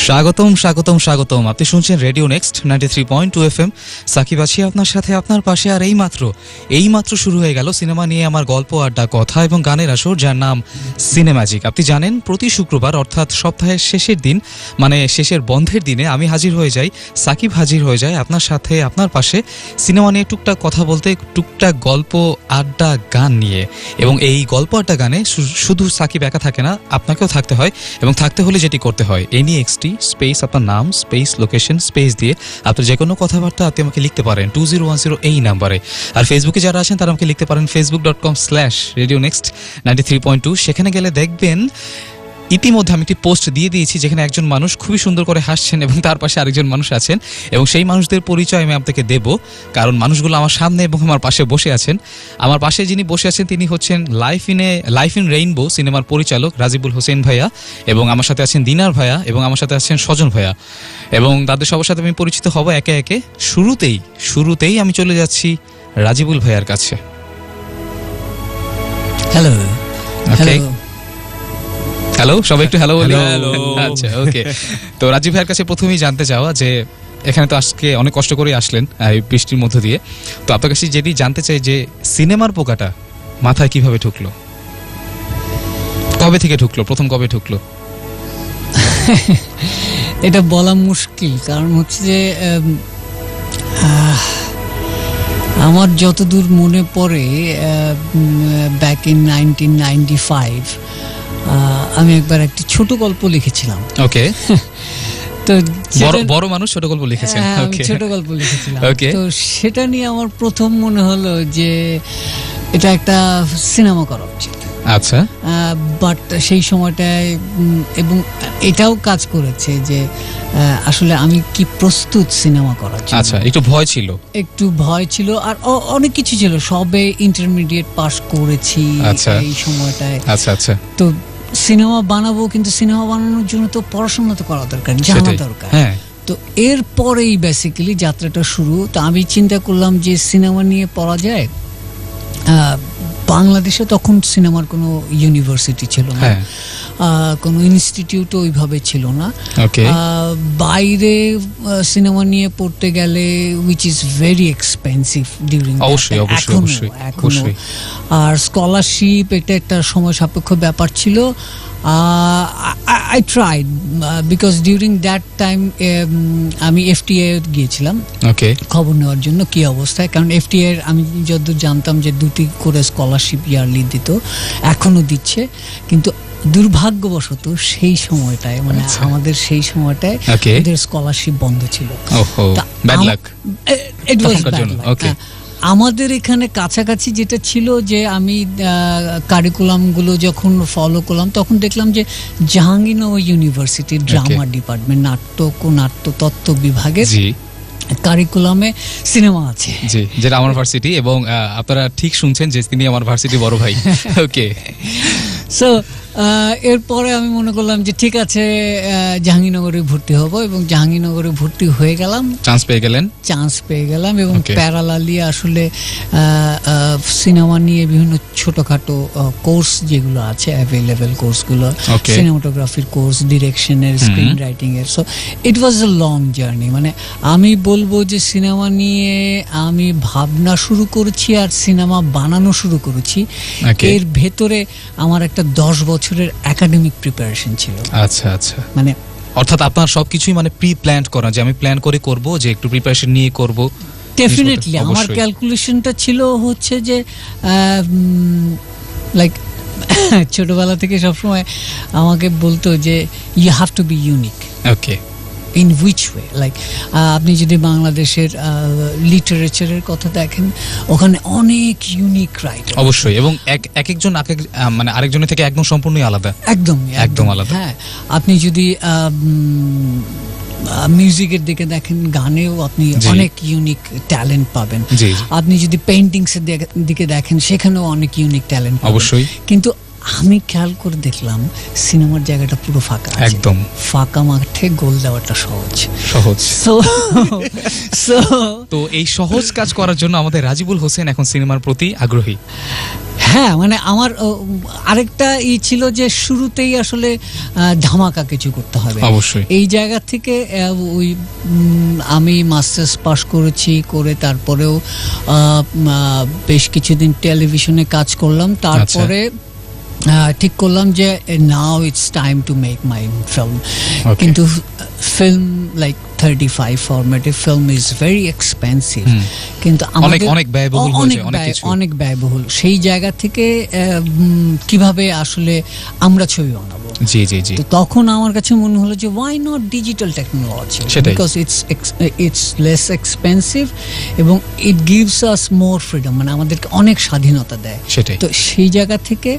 স্বাগতম। আপনি শুনছেন রেডিও নেক্সট 93.2 FM। সাকিব আছি আপনার সাথে, আপনার পাশে। আর এইমাত্র শুরু হয়ে গেল সিনেমা নিয়ে আমার গল্প, আড্ডা, কথা এবং গানের আসর, যার নাম সিনেম্যাজিক। আপনি জানেন, প্রতি শুক্রবার অর্থাৎ সপ্তাহের শেষের দিন, মানে শেষের বন্ধের দিনে আমি হাজির হয়ে যাই, সাকিব হাজির হয়ে যায় আপনার সাথে, আপনার পাশে, সিনেমা নিয়ে টুকটাক কথা বলতে, টুকটাক গল্প, আড্ডা, গান নিয়ে। এবং এই গল্প, আড্ডা, গানে শুধু সাকিব একা থাকে না, আপনাকেও থাকতে হয়। এবং থাকতে হলে যেটি করতে হয়, NEXT স্পেস আপনার নাম, স্পেস লোকেশন, স্পেস দিয়ে আপনি যে কোনো কথাবার্তা আপনি আমাকে লিখতে পারেন 2010 এই নাম্বারে। আর ফেসবুকে যারা আছেন তারা আমাকে লিখতে পারেন facebook.com/radionext93.2। সেখানে গেলে দেখবেন ইতিমধ্যে আমি একটি পোস্ট দিয়ে দিয়েছি, যেখানে একজন মানুষ খুবই সুন্দর করে হাসছেন এবং তার পাশে আরেকজন মানুষ আছেন, এবং সেই মানুষদের পরিচয় আমি আপনাকে দেব, কারণ মানুষগুলো আমার সামনে এবং আমার পাশে বসে আছেন। আমার পাশে যিনি বসে আছেন তিনি হচ্ছেন লাইফ ইন রেইনবো সিনেমার পরিচালক রাজিবুল হোসেন ভাইয়া, এবং আমার সাথে আছেন দিনার ভাইয়া, এবং আমার সাথে আছেন সজন ভাইয়া, এবং তাদের সবার সাথে আমি পরিচিত হব একে একে। শুরুতেই আমি চলে যাচ্ছি রাজিবুল ভাইয়ার কাছে। হ্যালো, সবাই একটু হ্যালো বলি। আচ্ছা, ওকে। তো রাজীব ভাইয়ের কাছে প্রথমেই জানতে চাওয়া যে, এখানে তো আজকে অনেক কষ্ট করে আসলেন এই বৃষ্টির মধ্য দিয়ে, তো আপনার কাছে যদি জানতে চাই যে সিনেমার পোকাটা মাথায় কিভাবে ঢুকলো, কবে থেকে ঢুকলো, প্রথম কবে ঢুকলো? এটা বলা মুশকিল, কারণ হচ্ছে যে আমার যতদূর মনে পড়ে, ব্যাক ইন 1995 আমি একবার একটি ছোট গল্প লিখেছিলাম। ওকে। তো বড় মানুষ ছোট গল্প লিখেছেন। ছোট গল্প লিখেছিলাম। তো সেটা নিয়ে আমার প্রথম মনে হলো যে এটা একটা সিনেমা করা উচিত। আচ্ছা। বাট সেই সময়টায়, এবং এটাও কাজ করেছে যে আসলে আমি কি প্রস্তুত সিনেমা করার জন্য। আচ্ছা, একটু ভয় ছিল আর অনেক কিছু ছিল। সবে ইন্টারমিডিয়েট পাস করেছি এই সময়টায়। আচ্ছা। তো সিনেমা বানাবো, কিন্তু সিনেমা বানানোর জন্য তো পড়াশোনা তো করা দরকার, জানা দরকার। তো এরপরেই বেসিক্যালি যাত্রাটা শুরু। তো আমি চিন্তা করলাম যে সিনেমা নিয়ে পড়া যায়। বাংলাদেশে তখন সিনেমার কোনো ইউনিভার্সিটি ছিল না, কোনো ইনস্টিটিউটও ওইভাবে ছিল না। বাইরে সিনেমা নিয়ে পড়তে গেলে which is very expensive during, এখনো। আর স্কলারশিপ এটা একটা সময় সাপেক্ষ ব্যাপার ছিল। I tried because during that time আমি FTA গিয়েছিলাম খবর নেওয়ার জন্য কি অবস্থায়, কারণ FTA আমি যতদূর জানতাম যে 2টি করে স্কলারশিপ ইয়ারলি দিত, এখনো দিচ্ছে। কিন্তু দুর্ভাগ্যবশত সেই সময়টায়, মানে আমাদের সেই সময়টায় ওদের স্কলারশিপ বন্ধ ছিল। আমাদের এখানে কাছাকাছি যেটা ছিল, যে আমি কারিকুলামগুলো যখন ফলো করলাম তখন দেখলাম যে জাহাঙ্গীরনগর ইউনিভার্সিটির ড্রামা ডিপার্টমেন্ট, নাট্যতত্ত্ব বিভাগের কারিকুলামে সিনেমা আছে, যেটা আমার ভার্সিটি। এবং আপনারা ঠিক শুনছেন যে তিনি আমার ভার্সিটি বড় ভাই। ওকে। সো এরপরে আমি মনে করলাম যে ঠিক আছে, জাহাঙ্গীরনগরে ভর্তি হব, এবং জাহাঙ্গীরনগরে ভর্তি হয়ে গেলাম। চান্স পেয়ে গেলাম এবং প্যারালালি আসলে সিনেমা নিয়ে বিভিন্ন ছোটখাটো কোর্স যেগুলো আছে, অ্যাভেলেবেল কোর্সগুলো, সিনেমাটোগ্রাফির কোর্স, ডিরেকশনের, স্ক্রিন রাইটিং এর। So it was a long journey. মানে আমি বলবো যে সিনেমা নিয়ে আমি ভাবনা শুরু করেছি আর সিনেমা বানানো শুরু করেছি, এর ভেতরে আমার একটা 10 বছরের একাডেমিক প্রিপারেশন ছিল। আচ্ছা। মানে অর্থাৎ আপনার সবকিছুই মানে প্রি প্ল্যান করা, যে আমি প্ল্যান করে করব, যে একটু প্রিপারেশন নিয়ে করব। ডেফিনেটলি আমার ক্যালকুলেশনটা ছিল হচ্ছে যে লাইক ছোটবেলা থেকে সবসময় আমাকে বলতো যে you have to be unique. Okay. In which way? Like আপনি যদি বাংলাদেশের লিটারেচারের কথা দেখেন, ওখানে অনেক ইউনিক রাইটার অবশ্যই, এবং একজন মানে আরেকজনের থেকে একদম সম্পূর্ণই আলাদা, একদম আলাদা। হ্যাঁ, আপনি যদি মিউজিকের দিকে দেখেন, গানেও আপনি অনেক ইউনিক ট্যালেন্ট পাবেন। আপনি যদি পেইন্টিংস এর দিকে দেখেন, সেখানেও অনেক ইউনিক ট্যালেন্ট পাবেন। অবশ্যই। কিন্তু আমি খেয়াল করে দেখলাম সিনেমার জায়গাটা পুরো ফাঁকা আছে। একদম ফাঁকা মাঠে গোল দেওয়াটা সহজ। সো তো এই সহজ কাজ করার জন্য আমাদের রাজিবুল হোসেন এখন সিনেমার প্রতি আগ্রহী। হ্যাঁ, মানে আমার আরেকটা ছিল যে শুরুতেই আসলে ধামাকা কিছু করতে হবে। অবশ্যই এই জায়গা থেকে ওই আমি মাস্টার্স পাস করেছি, করে তারপরেও বেশ কিছুদিন টেলিভিশনে কাজ করলাম। তারপরে ঠিক করলাম যে now it's time to make my film. কিন্তু ফিল্ম লাইক 35 ফরম্যাটের ফিল্ম ইজ ভেরি এক্সপেন্সিভ, কিন্তু অনেক ব্যয়বহুল। সেই জায়গা থেকে কিভাবে আসলে আমরা ছবি বানাবো, জি জি জি, তো তখন আমার কাছে মনে হলো যে why not digital technology, because it's less expensive এবং it gives us more freedom, মানে আমাদেরকে অনেক স্বাধীনতা দেয়। তো সেই জায়গা থেকে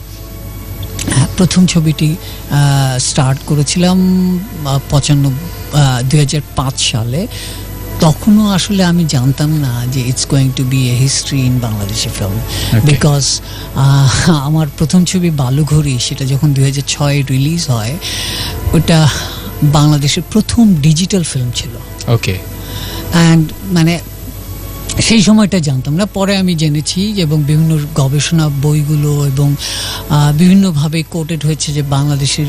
প্রথম ছবিটি স্টার্ট করেছিলাম 2005 সালে। তখনও আসলে আমি জানতাম না যে it's going to be a history in Bangladeshi film, because আমার প্রথম ছবি বালুঘড়ি, সেটা যখন 2006 রিলিজ হয়, ওটা বাংলাদেশের প্রথম ডিজিটাল ফিল্ম ছিল। ওকে, অ্যান্ড মানে সেই সময়টা জানতাম না, পরে আমি জেনেছি এবং বিভিন্ন গবেষণা বইগুলো এবং বিভিন্নভাবে কোটেড হয়েছে যে বাংলাদেশের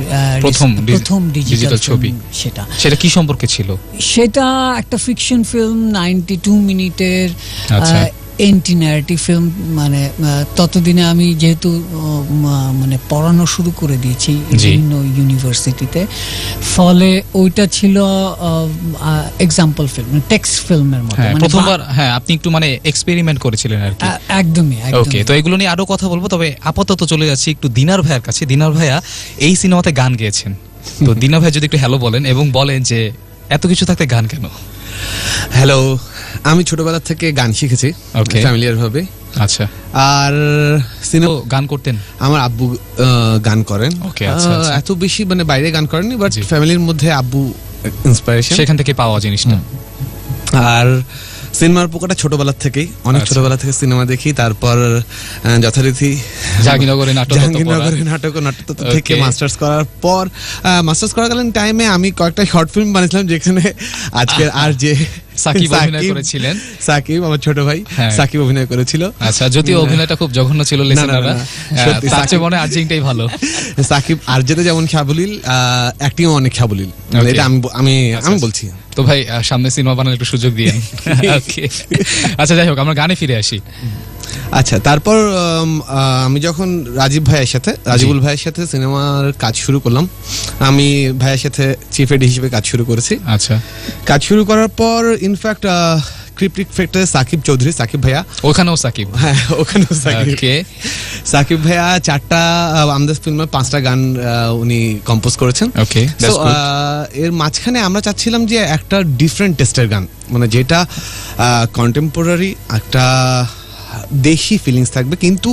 প্রথম ডিজিটাল ছবি। সেটা কি সম্পর্কে ছিল? সেটা একটা ফিকশন ফিল্ম, 92 মিনিটের এন্টি ন্যারেটিভ ফিল্ম। মানে ততদিনে আমি যেহেতু মানে পড়ানো শুরু করে দিয়েছি বিভিন্ন ইউনিভার্সিটিতে, ফলে ওইটা ছিল এক্সাম্পল ফিল্ম, টেক্সট ফিল্মের মতো। প্রথমবার আপনি একটু মানে এক্সপেরিমেন্ট করেছিলেন আর কি। একদমই। ওকে, তো এগুলো নিয়ে আরো কথা বলবো, তবে আপাতত চলে যাচ্ছি একটু দিনার ভাইয়ের কাছে। দিনার ভাইয়া এই সিনেমাতে গান গেয়েছেন, তো দিনার ভাই যদি একটু হ্যালো বলেন এবং বলেন যে এত কিছু থাকতে গান কেন? হ্যালো, আমি ছোটবেলা থেকে গান শিখেছি ফ্যামিলিয়ার ভাবে। আচ্ছা, আর সিনেমা গান করতেন? আমার আব্বু গান করেন। এত বেশি মানে বাইরে গান করেননি, বাট ফ্যামিলির মধ্যে আব্বু ইন্সপিরেশন, সেখান থেকে পাওয়া জিনিসটা। আর সিনেমার পোকাটা ছোটবেলা থেকেই, অনেক ছোটবেলা থেকে সিনেমা দেখি। তারপর যথারীতি জাহাঙ্গীরনগরে নাটক থেকে মাস্টার্স করার পর, মাস্টার্স করাকালীন টাইমে আমি কয়েকটা শর্ট ফিল্ম বানিয়েছিলাম, যেখানে আজকের আর যে সাকিব অভিনয় করেছিলেন। সাকিব আমার ছোট ভাই, সাকিব অভিনয় করেছিল। আচ্ছা, যদিও অভিনয়টা খুব জঘন্য ছিল, তার চেয়ে মনে আর্জিংটাই ভালো। সাকিব আর যেতে যেমন সাবলীল, অ্যাক্টিংও অনেক সাবলীল, এটা আমি বলছি। তো ভাই সামনে সিনেমা বানানোর একটু সুযোগ দিয়েন। আচ্ছা, যাই হোক, আমরা গানে ফিরে আসি। আচ্ছা, তারপর আমি যখন রাজিবুল ভাইয়ের সাথে সিনেমার কাজ শুরু করলাম, আমি ভাইয়ের সাথে চিফ এড হিসেবে কাজ শুরু করেছি। আচ্ছা, কাজ শুরু করার পর ইনফ্যাক্ট ক্রিপ্টিক ফ্যাক্টরে সাকিব চৌধুরী, সাকিব ভাইয়া, ওখানেও সাকিব, সাকিব ভাইয়া 4টা আমাদের ফিল্মে 5টা গান উনি কম্পোজ করেছেন। এর মাঝখানে আমরা চাচ্ছিলাম যে একটা ডিফারেন্ট টেস্টের গান, মানে যেটা কন্টেম্পোরারি একটা দেশি ফিলিংস থাকবে, কিন্তু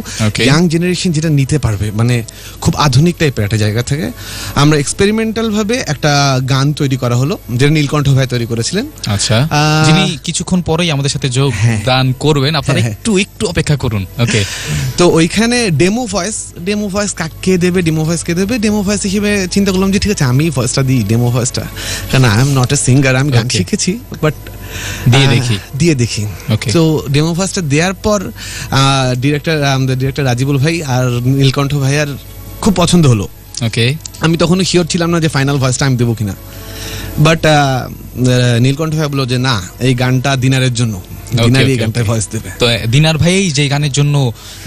ইয়াং জেনারেশন যেটা নিতে পারবে, মানে খুব আধুনিক টাইপের একটা জায়গা থেকে আমরা এক্সপেরিমেন্টাল ভাবে একটা গান তৈরি করা হলো, যেটা নীলকণ্ঠ ভাই তৈরি করেছিলেন। আচ্ছা, যিনি কিছুক্ষণ পরেই আমাদের সাথে যোগদান করবেন, আপনারা একটু অপেক্ষা করুন। ওকে, তো ওইখানে ডেমো ভয়েস কাকে দেবে, ডেমো ভয়েস হিসেবে চিন্তা করলাম যে ঠিক আছে, আমি ভয়েসটা দিই, ডেমো ভয়েসটা, কারণ I am not a singer, আমি গান শিখেছি, বাট দিয়ে দেখি। তো ডেমো ভয়েসটা দেওয়ার পর আমাদের ডিরেক্টর রাজিবুল ভাই আর নীলকণ্ঠ ভাইয়ার খুব পছন্দ হলো। ওকে, আমি তখনও শিওর ছিলাম না যে ফাইনাল ভয়েসটা আমি দেবো কিনা, বাট নীলকণ্ঠ ভাই বললো যে না, এই গানটা দিনারের জন্য, দিনারই গানটা ভয়েস দেবে। তো দিনার ভাই যে গানের জন্য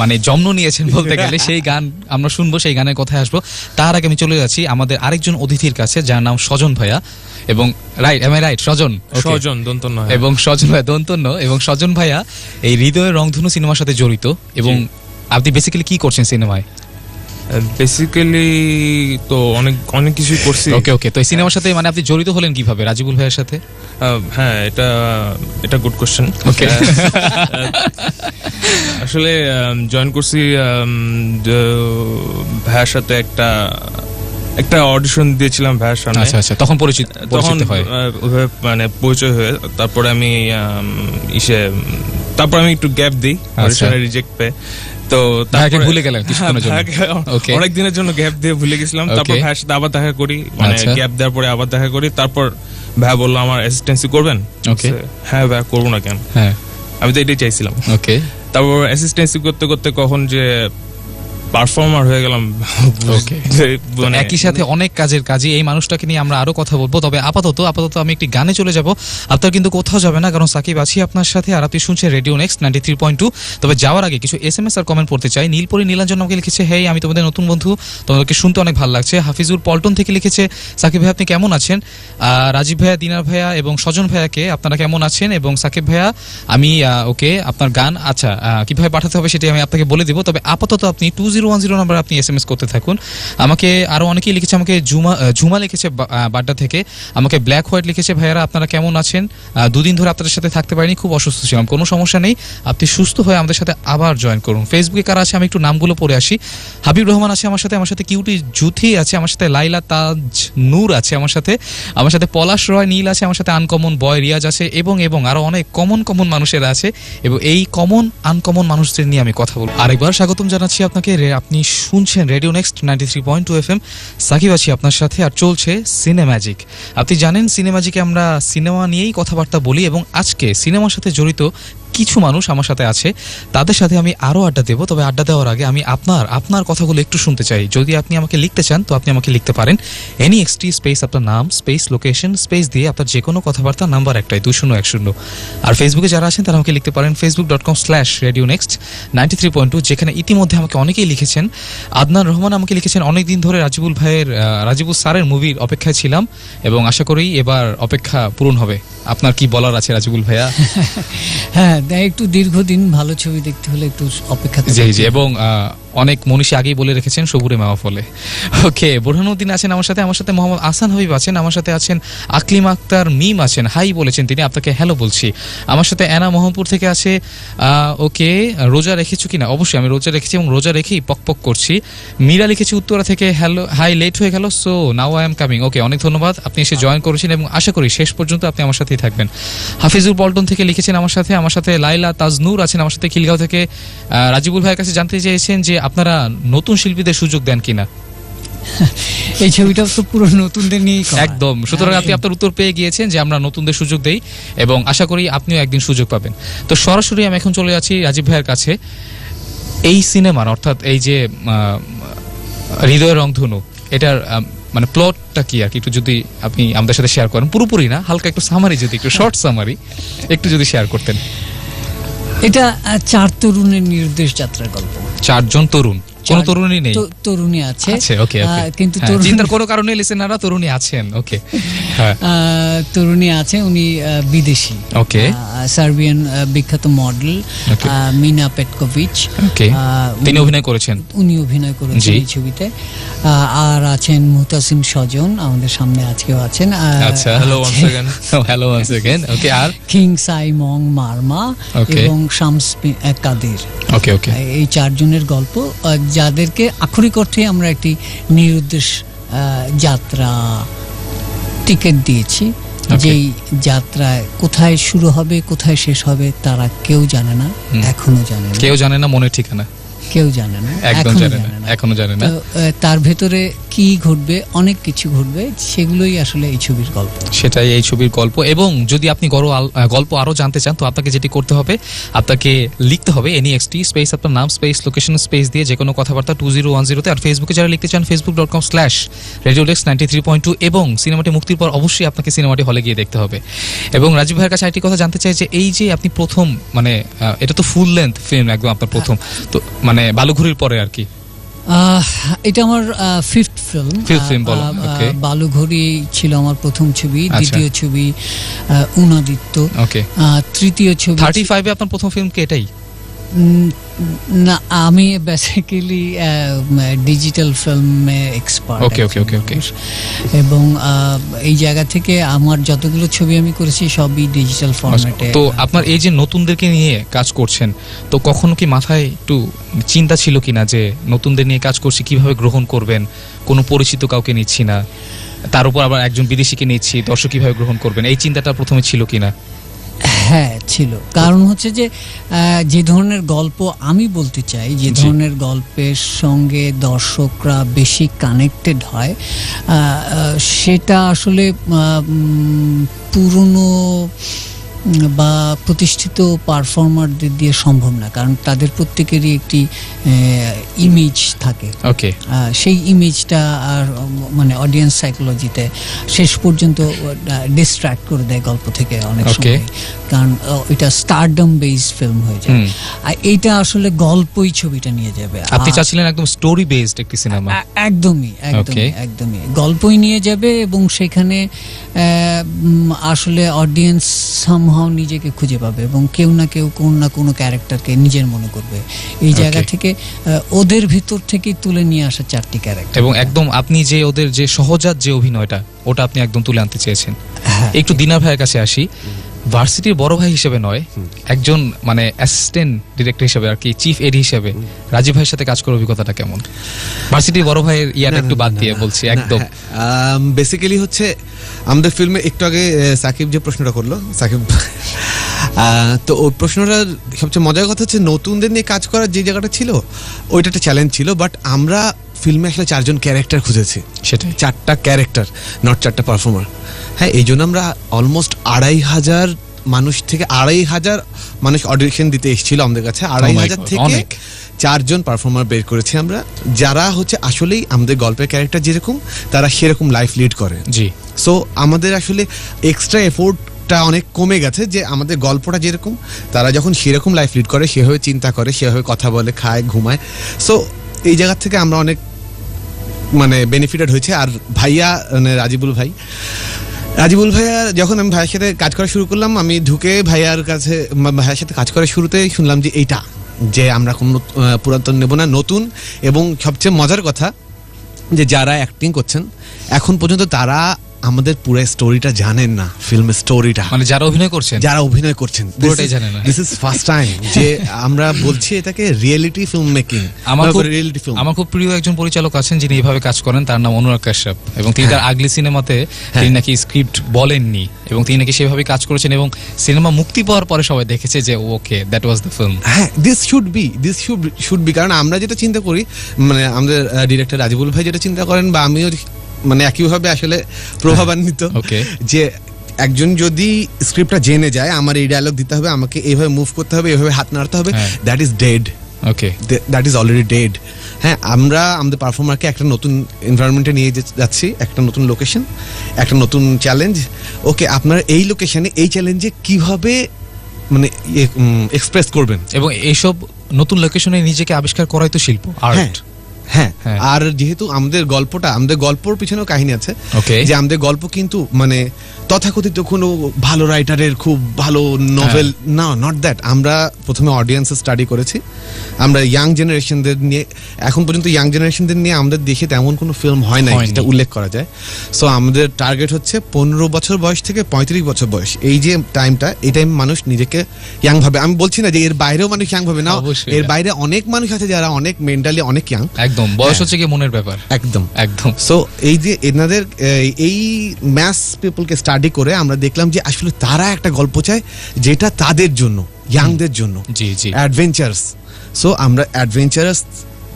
মানে জন্ম নিয়েছেন বলতে গেলে, সেই গান আমরা শুনবো, সেই গানের কথায় আসবো। তার আগে আমি চলে যাচ্ছি আমাদের আরেকজন অতিথির কাছে, যার নাম সজন ভাইয়া। এবং সজন দন্তন্য, এবং সজন ভাইয়া দন্তন্য, এবং সজন ভাইয়া এই হৃদয়ের রংধনু সিনেমার সাথে জড়িত। এবং আপনি বেসিক্যালি কি করছেন সিনেমায়? বেসিক্যালি তো অনেক কিছুই করছি। ওকে, তো এই সিনেমার সাথে মানে আপনি জড়িত হলেন কিভাবে রাজিবুল ভাইয়ের সাথে? হ্যাঁ, এটা গুড কোশ্চেন। ওকে, আসলে জয়েন করছি ভাইয়ের সাথে একটা অডিশন দিয়েছিলাম ভাইয়ের সামনে। আচ্ছা, তখন পরিচিত হয়, মানে পরিচয় হয়ে তারপরে আমি তারপর আমি একটু গ্যাপ দিই, অডিশনে রিজেক্ট পেয়ে। তো ভাইকে ভুলে গেলেন কিছুক্ষণের জন্য? ওকে, অনেক দিনের জন্য গ্যাপ দিয়ে ভুলে গেছিলাম। তারপর ভাইয়ের সাথে আবার দেখা করি, মানে গ্যাপ দেওয়ার পরে আবার দেখা করি। তারপর ভাই বললো আমার অ্যাসিস্ট্যান্সি করবেন। ওকে, হ্যাঁ ভাই করবো না কেন, হ্যাঁ আমি তো এটাই চাইছিলাম। ওকে, তারপর অ্যাসিস্ট্যান্সি করতে করতে কখন যে পারফর্মার হয়ে গেলাম। ওকে, একই সাথে অনেক কাজে এই মানুষটাকে নিয়ে আমরা আরো কথা বলবো। তবে আপাতত আমি একটি গানে চলে যাব। আপনারা কিন্তু কোথাও যাবে না, কারণ সাকিব আছি আপনার সাথে, আর আপনি শুনছেন রেডিও নেক্সট 93.2। তবে যাওয়ার আগে কিছু SMS আর কমেন্ট পড়তে চাই। নীলপরি নীলাঞ্জন আমাকে লিখেছে, হেই আমি তোমাদের নতুন বন্ধু, তোমাদেরকে শুনতে অনেক ভালো লাগছে। হাফিজুর পল্টন থেকে লিখেছে, সাকিব ভাই আপনি কেমন আছেন? রাজীব ভাইয়া, দিনার ভাইয়া এবং স্বজন ভাইয়াকে আপনারা কেমন আছেন? এবং সাকিব ভাইয়া আমি ওকে আপনার গান আচ্ছা কিভাবে পাঠাতে হবে সেটি আমি আপনাকে বলে দিব। তবে আপাতত আপনি 2010 নাম্বারে আপনি SMS করতে থাকুন। আমাকে আরো অনেকেই লিখেছে, আমাকে ঝুমা লিখেছে বাড্ডা থেকে, আমাকে ব্ল্যাক হোয়াইট লিখেছে, ভাইয়ারা আপনারা কেমন আছেন? দুদিন ধরে আপনাদের সাথে থাকতে পারিনি, খুব অসুস্থ ছিলাম। কোনো সমস্যা নেই, আপনি সুস্থ হয়ে আমাদের সাথে আবার জয়েন করুন। ফেসবুকে কারা আছে আমি একটু নামগুলো পড়ে আসি। হাবিব রহমান আছে আমার সাথে কিউটি জুথি আছে আমার সাথে, লাইলা তাজ নূর আছে আমার সাথে পলাশ রয় নীল আছে আমার সাথে, আনকমন বয় রিয়াজ আছে এবং আরো অনেক কমন মানুষেরা আছে। এবং এই কমন আনকমন মানুষদের নিয়ে আমি কথা বলবো। আরেকবার স্বাগতম জানাচ্ছি আপনাকে। আপনি শুনছেন রেডিও নেক্সট 93.2 FM, সাকিব আছি আপনার সাথে, আর চলছে সিনেম্যাজিক। আপনি জানেন সিনেম্যাজিকে আমরা সিনেমা নিয়েই কথাবার্তা বলি, এবং আজকে সিনেমার সাথে জড়িত কিছু মানুষ আমার সাথে আছে, তাদের সাথে আমি আরো আড্ডা দেবো। তবে আড্ডা দেওয়ার আগে আমি আপনার কথাগুলো একটু শুনতে চাই। যদি আপনি আমাকে লিখতে চান তো আপনি আমাকে লিখতে পারেন NEXT স্পেস আপনার নাম স্পেস লোকেশন স্পেস দিয়ে আপনার যে কোনো কথাবার্তা, নাম্বার একটাই 2010। আর ফেসবুকে যারা আছেন তারা আমাকে লিখতে পারেন facebook.com/radionext93.2, যেখানে ইতিমধ্যে আমাকে অনেকেই লিখেছেন। আদনান রহমান আমাকে লিখেছেন, অনেকদিন ধরে রাজিবুল স্যারের মুভির অপেক্ষায় ছিলাম এবং আশা করি এবার অপেক্ষা পূরণ হবে। আপনার কি বলার আছে রাজিবুল ভাইয়া? হ্যাঁ, একটু দীর্ঘদিন ভালো ছবি দেখতে হলে একটু অপেক্ষা। জি, এবং অনেক মনীষী আগেই বলে রেখেছেন সবুরে মাওয়া ফলে। ওকে, বোরহানুদ্দিন আছেন আমার সাথে মোহাম্মদ আহসান হাবিব আছেন আমার সাথে, আছেন আকলিম আক্তার মিম আছেন, হাই বলেছেন তিনি, আপনাকে হ্যালো বলছি। আমার সাথে অ্যানা মোহাম্মদপুর থেকে আছে। ওকে, রোজা রেখেছো কিনা? অবশ্যই আমি রোজা রেখেছি এবং রোজা রেখেই পক করছি। মীরা লিখেছি উত্তরা থেকে, হ্যালো হাই, লেট হয়ে গেল, so now I am coming. Okay, অনেক ধন্যবাদ, আপনি এসে জয়েন করেছেন এবং আশা করি শেষ পর্যন্ত আপনি আমার সাথেই থাকবেন। হাফিজুর পল্টন থেকে লিখেছেন আমার সাথে লাইলা তাজনুর আছেন আমার সাথে খিলগাঁও থেকে। রাজিবুল ভাইয়ের কাছে জানতে চেয়েছেন যে আপনারা নতুন শিল্পীদের সুযোগ দেন কিনা। এই ছবিটা তো পুরো নতুনদের নিয়ে একদম, সুতরাং আপনি আপনার উত্তর পেয়ে গিয়েছেন যে আমরা নতুনদের সুযোগ দেই এবং আশা করি আপনিও একদিন সুযোগ পাবেন। তো সরাসরি আমি এখন চলে যাচ্ছি রাজীব ভাইয়ের কাছে। এই সিনেমার অর্থাৎ এই যে হৃদয়ের রংধনু, এটার মানে প্লটটা কি আর কি একটু যদি আপনি আমাদের সাথে শেয়ার করেন, পুরোপুরি না, হালকা একটু সামারি, যদি একটু শর্ট সামারি একটু যদি শেয়ার করতেন। এটা 4 তরুণের নির্দেশ যাত্রার গল্প। 4 জন তরুণ, কোন তরুণী নেই? তরুণী আছে, ওকে, কিন্তু চিন্তার কোনো কারণে লিসেনাররা তরুণী আছেন। ওকে, তরুণী আছে, উনি বিদেশি, ওকে, সার্বিয়ান বিখ্যাত মডেল মিনা পেটকোভিচ। ওকে, তিনি অভিনয় করেছেন এই ছবিতে। আর আছেন মুহতাসিম স্বজন আমাদের সামনে আজকেও আছেন। আচ্ছা, হ্যালো ওয়ান্স अगेन। ওকে, আর কিং সাইমং মারমা এবং শামস কাদের। ওকে, এই 4 জনের গল্প, যাদেরকে আক্ষরিক অর্থে আমরা একটি নিরুদ্দেশ যাত্রা টিকিট দিয়েছি। যেই যাত্রায় কোথায় শুরু হবে কোথায় শেষ হবে তারা কেউ জানে না, এখনো জানে না, মনের ঠিকানা কেউ জানে না, এখনো জানে না। তার ভেতরে কি ঘটবে, অনেক কিছু ঘটবে, সেগুলোই আসলে এই ছবির গল্প। সেটাই এই ছবির গল্প। এবং যদি আপনি গল্প আরো জানতে চান তো আপনাকে যেটি করতে হবে, আপনাকে লিখতে হবে NEXT স্পেস আপনার নাম স্পেস লোকেশন স্পেস দিয়ে যে কোনো কথাবার্তা 2010-তে। আর ফেসবুকে যারা লিখতে চান facebook.com/radionext93.2। এবং সিনেমাটি মুক্তির পর অবশ্যই আপনাকে সিনেমাটি হলে গিয়ে দেখতে হবে। এবং রাজীব ভাইয়ের কাছে আরেকটি কথা জানতে চাই যে এই যে আপনি প্রথম, মানে এটা তো ফুল লেন্থ ফিল্ম একদম আপনার প্রথম, তো মানে বালুঘড়ির পরে আর কি এটা আমার 5th ফিল্ম। বালুঘড়ি ছিল আমার প্রথম ছবি, দ্বিতীয় ছবি উনাদিত্য, তৃতীয় ছবি 35-এ আপনার প্রথম ফিল্ম কি এটাই? না, আমি বেসিক্যালি ডিজিটাল ফিল্মে এক্সপার্ট। ওকে, এবং এই জায়গা থেকে আমার যতগুলো ছবি আমি করেছি সবই ডিজিটাল ফরম্যাটে। তো আপনার এই যে নতুনদেরকে নিয়ে কাজ করছেন, তো কখনো কি মাথায় একটু চিন্তা ছিল কিনা যে নতুনদের নিয়ে কাজ করছি, কিভাবে গ্রহণ করবেন, কোনো পরিচিত কাউকে নিচ্ছি না, তার উপর আবার একজন বিদেশিকে নিচ্ছি, দর্শক কিভাবে গ্রহণ করবেন, এই চিন্তাটা প্রথমে ছিল কিনা? হ্যাঁ ছিল, কারণ হচ্ছে যে ধরনের গল্প আমি বলতে চাই, যে ধরনের গল্পের সঙ্গে দর্শকরা বেশি কানেক্টেড হয়, সেটা আসলে পুরনো বা প্রতিষ্ঠিত পারফর্মারদের দিয়ে সম্ভব না, কারণ তাদের প্রত্যেকেরই একটি ইমেজ থাকে। ওকে, সেই ইমেজটা আর মানে অডিয়েন্স সাইকোলজিতে শেষ পর্যন্ত ডিস্ট্র্যাক্ট করে দেয় গল্প থেকে অনেক সময়, কারণ এটা স্টারডম বেসড ফিল্ম হয়ে যায়। আর এইটা আসলে গল্পই ছবিটা নিয়ে যাবে। আপনি চাচ্ছিলেন একদম স্টোরি বেসড একটি সিনেমা। একদমই গল্পই নিয়ে যাবে, এবং সেখানে আসলে অডিয়েন্স সামহাও নিজেকে খুঁজে পাবে, এবং কেউ না কেউ কোনো না কোনো ক্যারেক্টারকে নিজের মনে করবে। এই জায়গা থেকে ওদের ভিতর থেকে তুলে নিয়ে আসা 4টি ক্যারেক্টার, এবং একদম আপনি যে ওদের যে সহজাত যে অভিনয়টা, ওটা আপনি একদম তুলে আনতে চেয়েছেন। একটু দিনার ভাইয়ের কাছে আসি। ভার্সিটির বড় ভাই হিসেবে নয়, একজন মানে অ্যাসিস্ট্যান্ট ডিরেক্টর হিসেবে আর কি, চিফ এডি হিসেবে রাজীব ভাইয়ের সাথে কাজ করার অভিজ্ঞতাটা কেমন? ভার্সিটির বড় ভাইয়ের ইয়াটা একটু বাদ দিয়ে বলছি একদম। বেসিক্যালি হচ্ছে আমাদের ফিল্মে একটু আগে সাকিব যে প্রশ্নটা করলো, সাকিব তো ওই প্রশ্নটা সবচেয়ে মজার কথা হচ্ছে নতুনদের নিয়ে কাজ করার যে জায়গাটা ছিল ওইটা একটা চ্যালেঞ্জ ছিল, বাট আমরা ফিল্মে আসলে 4জন ক্যারেক্টার খুঁজেছি, সেটাই 4টা ক্যারেক্টার, নট 4টা পারফর্মার। হ্যাঁ, এই জন্য আমরা অলমোস্ট 2,500 মানুষ থেকে 2,500 মানুষ অডিশন দিতে এসেছিল আমাদের কাছে। 2,500 থেকে 4জন পারফর্মার বের করেছি আমরা, যারা হচ্ছে আসলেই আমাদের গল্পের ক্যারেক্টার যেরকম তারা সেরকম লাইফ লিড করে। জি, সো আমাদের আসলে এক্সট্রা এফোর্টটা অনেক কমে গেছে, যে আমাদের গল্পটা যেরকম তারা যখন সেরকম লাইফ লিড করে, সেভাবে চিন্তা করে, সেভাবে কথা বলে, খায়, ঘুমায়। সো এই জায়গা থেকে আমরা অনেক মানে বেনিফিটেড হয়েছে। আর ভাইয়া মানে রাজিবুল ভাইয়া যখন আমি ভাইয়ের সাথে কাজ করা শুরু করলাম, আমি ঢুকে ভাইয়ার সাথে কাজ করার শুরুতেই শুনলাম যে এইটা, যে আমরা কোনো পুরাতন নেব না, নতুন। এবং সবচেয়ে মজার কথা যে যারা অ্যাক্টিং করছেন এখন পর্যন্ত তারা আমাদের পুরো স্টোরিটা জানেন না, ফিল্মের স্টোরিটা, মানে যারা অভিনয় করছেন পুরোটাই জানেন না। দিস ইজ ফার্স্ট টাইম যে আমরা বলছি এটাকে রিয়েলিটি ফিল্ম মেকিং। আমার খুব প্রিয় একজন পরিচালক আছেন যিনি এইভাবে কাজ করেন, তার নাম অনুরাগ কাশ্যপ, এবং তিনি তার আগলি সিনেমাতে তিনি নাকি স্ক্রিপ্ট বলেননি, এবং তিনি নাকি সেভাবে কাজ করেছেন, এবং সিনেমা মুক্তি পাওয়ার পরে সবাই দেখেছে যে ওকে, দ্যাট ওয়াজ দ্য ফিল্ম। হ্যাঁ, দিস শুড বি, কারণ আমরা যেটা চিন্তা করি, মানে আমাদের ডিরেক্টর রাজিবুল ভাই যেটা চিন্তা করেন, বা আমিও মানে একইভাবে আসলে প্রভাবান্বিত, যে একজন যদি স্ক্রিপ্টটা জেনে যায় আমার এই ডায়লগ দিতে হবে, আমাকে এইভাবে মুভ করতে হবে, এইভাবে হাত নাড়তে হবে, that is dead. Okay, that is already dead. হ্যাঁ, আমরা আমাদের পারফর্মারকে একটা নতুন এনভায়রনমেন্টে নিয়ে যাচ্ছি, একটা নতুন লোকেশন, একটা নতুন চ্যালেঞ্জ। ওকে, আপনারা এই লোকেশনে এই চ্যালেঞ্জে কিভাবে মানে এক্সপ্রেস করবেন, এবং এইসব নতুন লোকেশনে নিজেকে আবিষ্কার করাই তো শিল্প, আর্ট। হ্যাঁ, আর যেহেতু আমাদের গল্পর পিছনেও কাহিনী আছে, যে আমাদের গল্প কিন্তু মানে তথাকথিত কোনো ভালো রাইটারের খুব ভালো নোভেল না, নট দ্যাট। আমরা প্রথমে অডিয়েন্স স্টাডি করেছি, আমরা ইয়াং জেনারেশনদের নিয়ে, এখন পর্যন্ত ইয়াং জেনারেশনদের নিয়ে আমাদের দেশে তেমন কোনো ফিল্ম হয় না যেটা উল্লেখ করা যায়। সো আমাদের টার্গেট হচ্ছে 15 বছর বয়স থেকে 35 বছর বয়স, এই যে টাইমটা, এই টাইম মানুষ নিজেকে ইয়াং ভাবে। আমি বলছি না যে এর বাইরেও মানুষ ইয়াং ভাবে না, এর বাইরে অনেক মানুষ আছে যারা অনেক মেন্টালি অনেক ইয়াং। একদম, বয়স হচ্ছে কি মনের ব্যাপার। একদম। সো এই যে এনাদের এই ম্যাস পিপলকে স্টাডি করে আমরা দেখলাম যে আসলে তারা একটা গল্প চায় যেটা তাদের জন্য, ইয়াংদের জন্য, অ্যাডভেঞ্চারাস। সো আমরা অ্যাডভেঞ্চারাস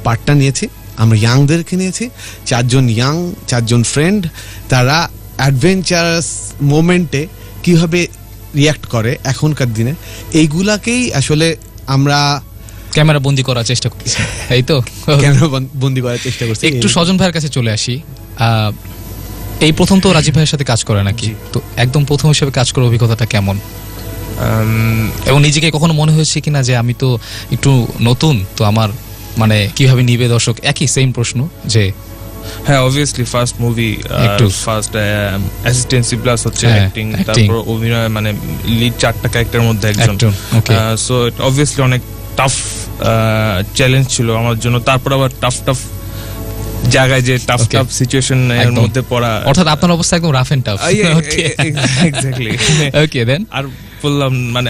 পার্টটা নিয়েছি, আমরা ইয়াংদেরকে নিয়েছি, 4জন ফ্রেন্ড, তারা অ্যাডভেঞ্চারাস মোমেন্টে কিভাবে রিয়াক্ট করে এখনকার দিনে, এইগুলাকেই আসলে আমরা ক্যামেরা বন্দি করার চেষ্টা করছি, এই তো ক্যামেরা বন্দি করার চেষ্টা করছি। একটু স্বজন ভাইয়ের কাছে চলে আসি। এই প্রথম তো রাজীব ভাইয়ের সাথে কাজ করে নাকি, তো একদম প্রথম হিসেবে কাজ করার অভিজ্ঞতাটা কেমন, এবং নিজেকে কখনো মনে হয়েছে কিনা যে আমি তো একটু নতুন, তো আমার মানে কিভাবে নিবে দর্শক, একই সেম প্রশ্ন যে? হ্যাঁ, obviously first movie, first assistancy plus হচ্ছে অ্যাক্টিং, তারপর অভিনয়, মানে লিড 4টা ক্যারেক্টারের মধ্যে একজন। সো obviously অনেক টাফ চ্যালেঞ্জ ছিল আমার জন্য। তারপর আবার টাফ জায়গায় যে টাফ সিচুয়েশন এর মধ্যে পড়া, অর্থাৎ আপনার অবস্থা একদম রাফ এন্ড টাফ। এক্স্যাক্টলি। ওকে, দেন আর বললাম মানে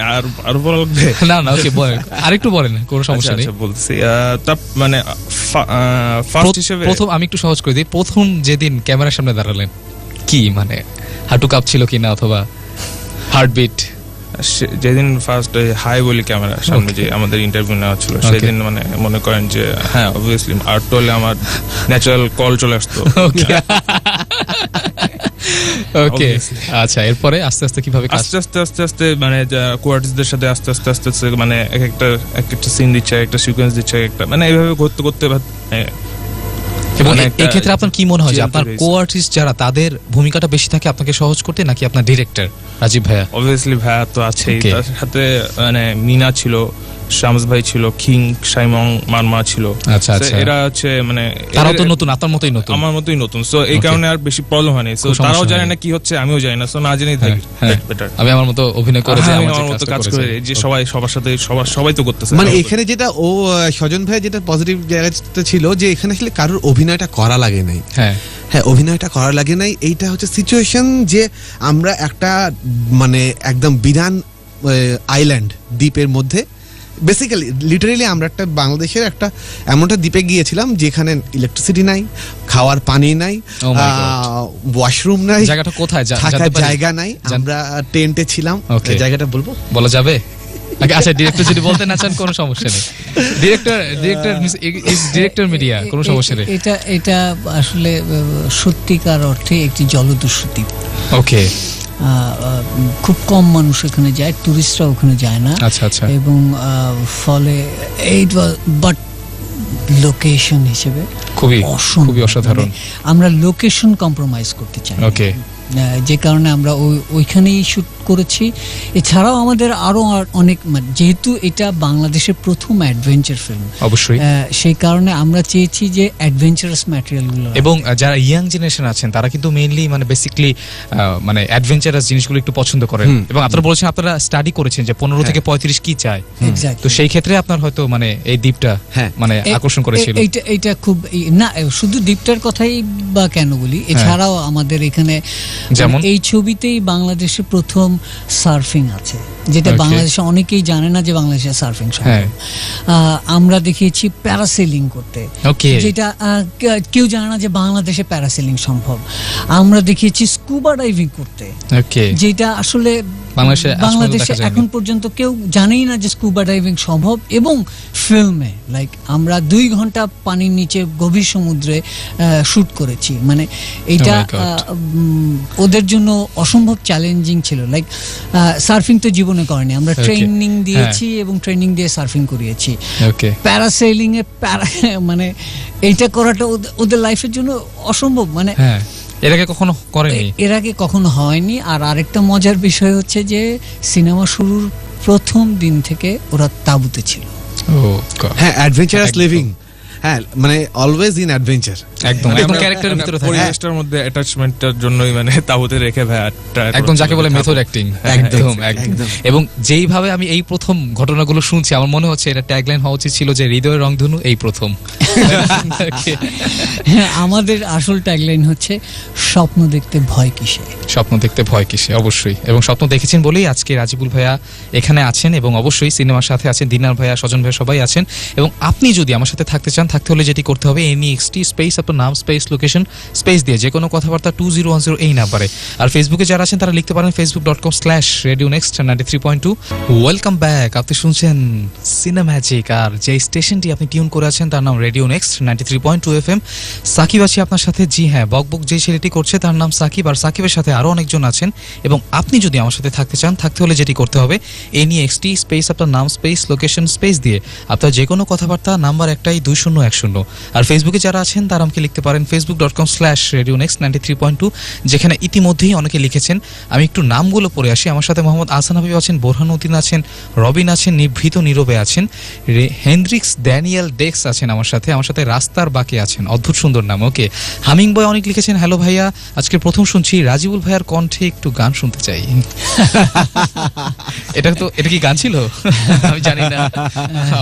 আর বলা লাগবে না, ওকে বলেন, আরেকটু বলেন, কোনো সমস্যা নেই। বলছি মানে ফার্স্ট হিসেবে প্রথম আমি একটু সহজ করে দিই, প্রথম যেদিন ক্যামেরার সামনে দাঁড়ালেন কি মানে হাঁটু কাঁপছিল কিনা, অথবা হার্টবিট? যেদিন ফার্স্ট হাই বলি ক্যামেরার সামনে যে আমাদের ইন্টারভিউ নেওয়া ছিল সেদিন মানে মনে করেন যে হ্যাঁ অবভিয়াসলি আর্ট হলে আমার ন্যাচারাল কল চলে আসতো। ওকে আচ্ছা, এরপরে আস্তে আস্তে কিভাবে আস্তে আস্তে মানে কোয়ার্টিস্টদের সাথে আস্তে আস্তে মানে এক একটা সিন দিচ্ছে, একটা সিকোয়েন্স দিচ্ছে, একটা মানে এইভাবে করতে করতে এবং এই ক্ষেত্রে আপনার কি মনে হয় যে আপনার কো-আর্টিস্ট যারা তাদের ভূমিকাটা বেশি থাকে আপনাকে সহজ করতে নাকি আপনার ডিরেক্টর রাজীব ভাইয়া? অবভিয়াসলি ভাইয়া তো আছেই, তার সাথে মানে মিনা ছিল, শামস ভাই ছিল, কিং, সাইমং, মারমা ছিল। আচ্ছা আচ্ছা, এরা হচ্ছে মানে তারাও তো নতুন, আপনার মতোই নতুন, আমার মতোই নতুন, সো এই কারণে আর বেশি প্রবলেম হয়নি। সো তারাও জানে না কি হচ্ছে, আমিও জানি না, সো না জেনেই থাকি বেটার। আমি আমার মতো অভিনয় করে যাই, আমার মতো কাজ করে যে সবাই সবার সাথে সবাই তো করতেছে। মানে এখানে যেটা ও স্বজন ভাই যেটা পজিটিভ জায়গাটা ছিল যে এখানে আসলে কারোর অভিনয়টা করা লাগে নাই। হ্যাঁ, অভিনয়টা করা লাগে নাই। এইটা হচ্ছে সিচুয়েশন যে আমরা একটা মানে একদম বিরান আইল্যান্ড দ্বীপের মধ্যে, বেসিক্যালি লিটারেলি আমরা একটা বাংলাদেশের একটা এমন একটা দ্বীপে গিয়েছিলাম যেখানে ইলেকট্রিসিটি নাই, খাওয়ার পানি নাই, ওয়াশরুম নাই, জায়গাটা কোথায়, থাকার জায়গা নাই, আমরা টেন্টে ছিলাম। জায়গাটা বলবো, বলা যাবে? আচ্ছা, ডিরেক্টর যদি বলতে না চান কোনো সমস্যা নেই, ডিরেক্টর মিডিয়া, কোনো সমস্যা নেই। এটা আসলে সত্যিকার অর্থে একটি জলদস্যু। ওকে, খুব কম মানুষ এখানে যায়, টুরিস্টরা ওখানে যায় না। আচ্ছা আচ্ছা, এবং ফলে বাট লোকেশন হিসেবে খুবই অসাধারণ। আমরা লোকেশন কম্প্রোমাইজ করতে চাই, ওকে, যে কারণে আমরা ওইখানেই শুট করেছি। এছাড়াও আমাদের আরো অনেক, যেহেতু এটা বাংলাদেশের প্রথম অ্যাডভেঞ্চার ফিল্ম, অবশ্যই সেই কারণে আমরা চেয়েছি যে অ্যাডভেঞ্চারাস ম্যাটেরিয়ালগুলো, এবং যারা ইয়াং জেনারেশন আছেন তারা কিন্তু মেইনলি মানে বেসিক্যালি মানে অ্যাডভেঞ্চারাস জিনিসগুলো একটু পছন্দ করেন। এবং আপনারা বলেছেন আপনারা স্টাডি করেছেন যে 15 থেকে 35 কি চায়, তো সেই ক্ষেত্রে আপনার হয়তো মানে এই দ্বীপটা মানে আকর্ষণ করেছিল। এইটা খুব না, শুধু দ্বীপটার কথাই বা কেন বলি, এছাড়াও আমাদের এখানে যেমন এই ছবিতেই বাংলাদেশে প্রথম সার্ফিং আছে, যেটা বাংলাদেশে অনেকেই জানে না যে বাংলাদেশে সার্ফিং সম্ভব। আমরা দেখিয়েছি প্যারাসেলিং করতে, যেটা কেউ জানে না যে বাংলাদেশে প্যারাসেলিং সম্ভব। আমরা দেখিয়েছি স্কুবা ডাইভিং করতে, যেটা আসলে বাংলাদেশে এখন পর্যন্ত কেউ জানেই না যে স্কুবা ডাইভিং সম্ভব। এবং ফিল্মে লাইক আমরা 2 ঘন্টা পানির নিচে গভীর সমুদ্রে শুট করেছি, মানে এটা ওদের জন্য অসম্ভব চ্যালেঞ্জিং ছিল। লাইক সার্ফিং তো জীবনে করেনি, আমরা ট্রেনিং দিয়েছি এবং ট্রেনিং দিয়ে সার্ফিং করিয়েছি। প্যারাসেলিং এ মানে এইটা করাটা ওদের লাইফের জন্য অসম্ভব, মানে এর আগে কখনো করেনি, এর আগে কখনো হয়নি। আর আরেকটা মজার বিষয় হচ্ছে যে সিনেমা শুরুর প্রথম দিন থেকে ওরা তাঁবুতে ছিল। হ্যাঁ, অ্যাডভেঞ্চারাস লিভিং, হ্যাঁ, মানে অলওয়েজ ইন অ্যাডভেঞ্চার, একদম ক্যারেক্টারের ভিতরে থাকে, পরিবেশটার মধ্যে অ্যাটাচমেন্টটার জন্যই মানে তাঁবুতে রেখে একদম যাকে বলে মেথড অ্যাক্টিং, একদম একদম। এবং যেইভাবে আমি এই প্রথম ঘটনাগুলো শুনছি আমার মনে হচ্ছে এটা ট্যাগলাইন হওয়া উচিত ছিল যে হৃদয়ের রংধনু এই প্রথম। আমাদের আসল ট্যাগলাইন হচ্ছে স্বপ্ন দেখতে ভয় কিসে, স্বপ্ন দেখতে ভয় কিসে, অবশ্যই। এবং স্বপ্ন দেখেছেন বলেই আজকে রাজিবুল ভাইয়া এখানে আছেন, এবং অবশ্যই সিনেমার সাথে আছেন দিনার ভাইয়া, স্বজন ভাইয়া, সবাই আছেন। এবং আপনি যদি আমার সাথে থাকতে চান, থাকতে হলে যেটি করতে হবে NEXT স্পেস আপনার নাম স্পেস লোকেশন স্পেস দিয়ে যে কোনো কথাবার্তা 2010 এই নাম্বারে। আর ফেসবুকে যারা আছেন তারা লিখতে পারেন facebook.com/radionext 93.2। ওয়েলকাম ব্যাক, আপনি শুনছেন সিনেম্যাজিক, আর যে স্টেশনটি আপনি টিউন করে আছেন তার নাম রেডিও নেক্সট 93.2 FM। সাকিব আছি আপনার সাথে। জি হ্যাঁ, বকবক যে ছেলেটি করছে তার নাম সাকিব, আর সাকিবের সাথে আরো অনেকজন আছেন। এবং আপনি যদি আমার সাথে থাকতে চান, থাকতে হলে যেটি করতে হবে NEXT স্পেস আপনার নাম স্পেস লোকেশন স্পেস দিয়ে আপনার যে কোনো কথাবার্তা, নাম্বার একটাই 2010। আর ফেসবুকে যারা আছেন তারা আমাকে লিখতে পারেন facebook.com/radionext93.2, যেখানে ইতিমধ্যেই অনেকে লিখেছেন। আমি একটু নামগুলো পড়ে আসি। আমার সাথে মোহাম্মদ আহসান হাবিব আছেন, বোরহানুদ্দিন আছেন, রবিন আছেন, নিভৃত নীরবে আছেন, হেনরিক্স ড্যানিয়েল ডেক্স আছেন আমার সাথে রাস্তার বাকি আছেন, অদ্ভুত সুন্দর নাম, ওকে। হামিং বয় অনেক লিখেছেন, হ্যালো ভাইয়া, আজকে প্রথম শুনছি, রাজিবুল ভাইয়ার কণ্ঠে একটু গান শুনতে চাই। এটা কি গান ছিল? আমি জানি না,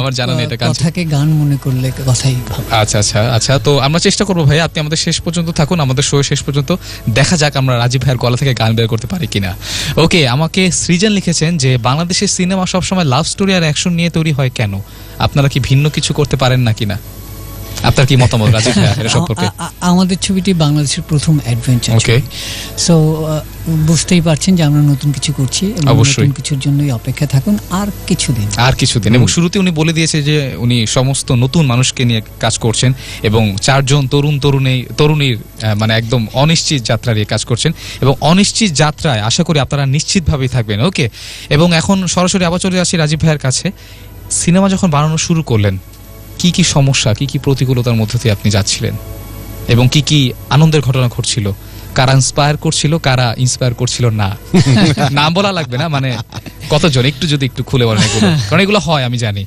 আমার জানা নেই এটা গান। কথাকে গান মনে করলে কথাই। আচ্ছা আচ্ছা আচ্ছা, তো আমরা চেষ্টা করবো ভাই, আপনি আমাদের শেষ পর্যন্ত থাকুন, আমাদের শো শেষ পর্যন্ত, দেখা যাক আমরা রাজীব ভাইয়ের গলা থেকে গান বের করতে পারি কিনা। ওকে, আমাকে সৃজন লিখেছেন যে বাংলাদেশের সিনেমা সবসময় লাভ স্টোরি আর অ্যাকশন নিয়ে তৈরি হয় কেন? আপনারা কি ভিন্ন কিছু করতে পারেন না কিনা? আপনার কি মতামত রাজীব ভাই এর সম্পর্কে? আমাদের ছবিটি বাংলাদেশের প্রথম অ্যাডভেঞ্চার ছবি, সো বুঝতেই পারছেন যে আমরা নতুন কিছু করছি এবং নতুন কিছুর জন্যই অপেক্ষা থাকুন আর কিছুদিন। এবং শুরুতে উনি বলে দিয়েছে যে উনি সমস্ত নতুন মানুষকে নিয়ে কাজ করছেন এবং 4 জন তরুণীর মানে একদম অনিশ্চিত যাত্রা নিয়ে কাজ করছেন এবং অনিশ্চিত যাত্রায় আশা করি আপনারা নিশ্চিতভাবেই থাকবেন। ওকে, এবং এখন সরাসরি আবার চলে আসি রাজীব ভাইয়ের কাছে। সিনেমা যখন বানানো শুরু করলেন, কি কি সমস্যা, কি কি প্রতিকূলতার মধ্যে দিয়ে আপনি যাচ্ছিলেন এবং কি কি আনন্দের ঘটনা ঘটছিল? কারা ইন্সপায়ার করছিল, কারা ইন্সপায়ার করছিল না? নাম বলা লাগবে না, মানে কতজন একটু খুলে বলেন এগুলো, কারণ এগুলো হয় আমি জানি।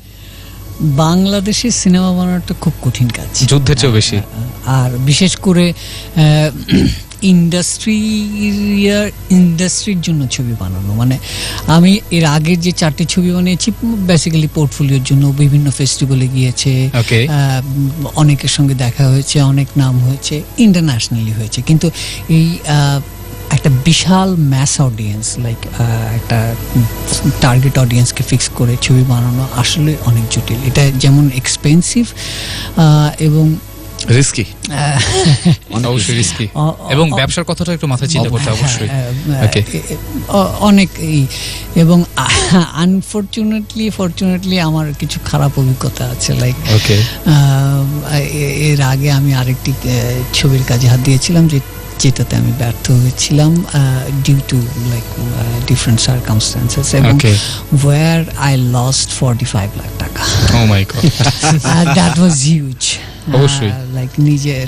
বাংলাদেশের সিনেমা বানানোটা খুব কঠিন কাজ, যুদ্ধের চেয়েও বেশি। আর বিশেষ করে ইন্ডাস্ট্রির জন্য ছবি বানানো, মানে আমি এর আগের যে 4টি ছবি বানিয়েছি বেসিক্যালি পোর্টফোলিওর জন্য, বিভিন্ন ফেস্টিভ্যালে গিয়েছে, অনেকের সঙ্গে দেখা হয়েছে, অনেক নাম হয়েছে, ইন্টারন্যাশনালি হয়েছে, কিন্তু এই একটা বিশাল ম্যাস অডিয়েন্স, লাইক একটা টার্গেট অডিয়েন্সকে ফিক্স করে ছবি বানানো আসলে অনেক জটিল। এটা যেমন এক্সপেন্সিভ এবং রিস্কি, অবশ্যই রিস্কি, এবং ব্যবসার কথাটা একটু মাথায় চিন্তা করতে অবশ্যই অনেক। এবং ফরচুনেটলি আমার কিছু খারাপ অভিজ্ঞতা আছে, লাইক এর আগে আমি আরেকটি ছবির কাজে হাত দিয়েছিলাম যেটাতে আমি ব্যর্থ হয়েছিলাম due to like different circumstances, এবং where I lost 45 lakh taka. Oh my god, that was huge, অবশ্যই, লাইক নিজের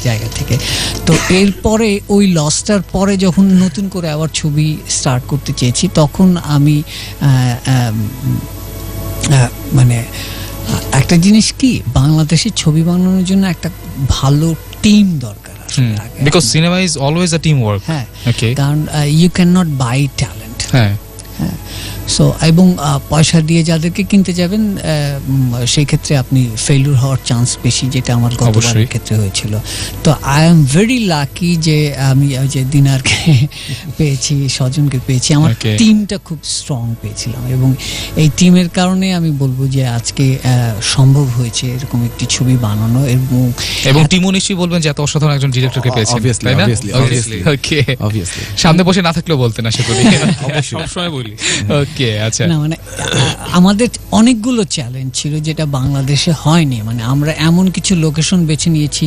জায়গা থেকে। তো এরপরে ওই লসটার পরে যখন নতুন করে আবার ছবি স্টার্ট করতে চেয়েছি, তখন আমি মানে একটা জিনিস কি, বাংলাদেশের ছবি বানানোর জন্য একটা ভালো টিম দরকার, because cinema is always a teamwork. Okay, কারণ you cannot buy talent. হ্যাঁ, সো এবং পয়সা দিয়ে যাদেরকে কিনতে যাবেন সেই ক্ষেত্রে আপনি ফেলিউর হওয়ার চান্স বেশি, যেটা আমার গতবারের ক্ষেত্রে হয়েছিল। তো আই এম ভেরি লাকি যে আমি যে দিনারকে পেয়েছি, স্বজনকে পেয়েছি, আমার টিমটা খুব স্ট্রং পেয়েছিলাম, এবং এই টিমের কারণে আমি বলবো যে আজকে সম্ভব হয়েছে এরকম একটি ছবি বানানো। এবং টিমও নিশ্চয়ই বলবেন যে এত অসাধারণ একজন ডিরেক্টরকে পেয়েছেন, তাই না? ওকে, সামনে বসে না থাকলেও বলতেন আশা করি, সবসময় বলি। আচ্ছা, না মানে আমাদের অনেকগুলো চ্যালেঞ্জ ছিল যেটা বাংলাদেশে হয়নি। মানে আমরা এমন কিছু লোকেশন বেছে নিয়েছি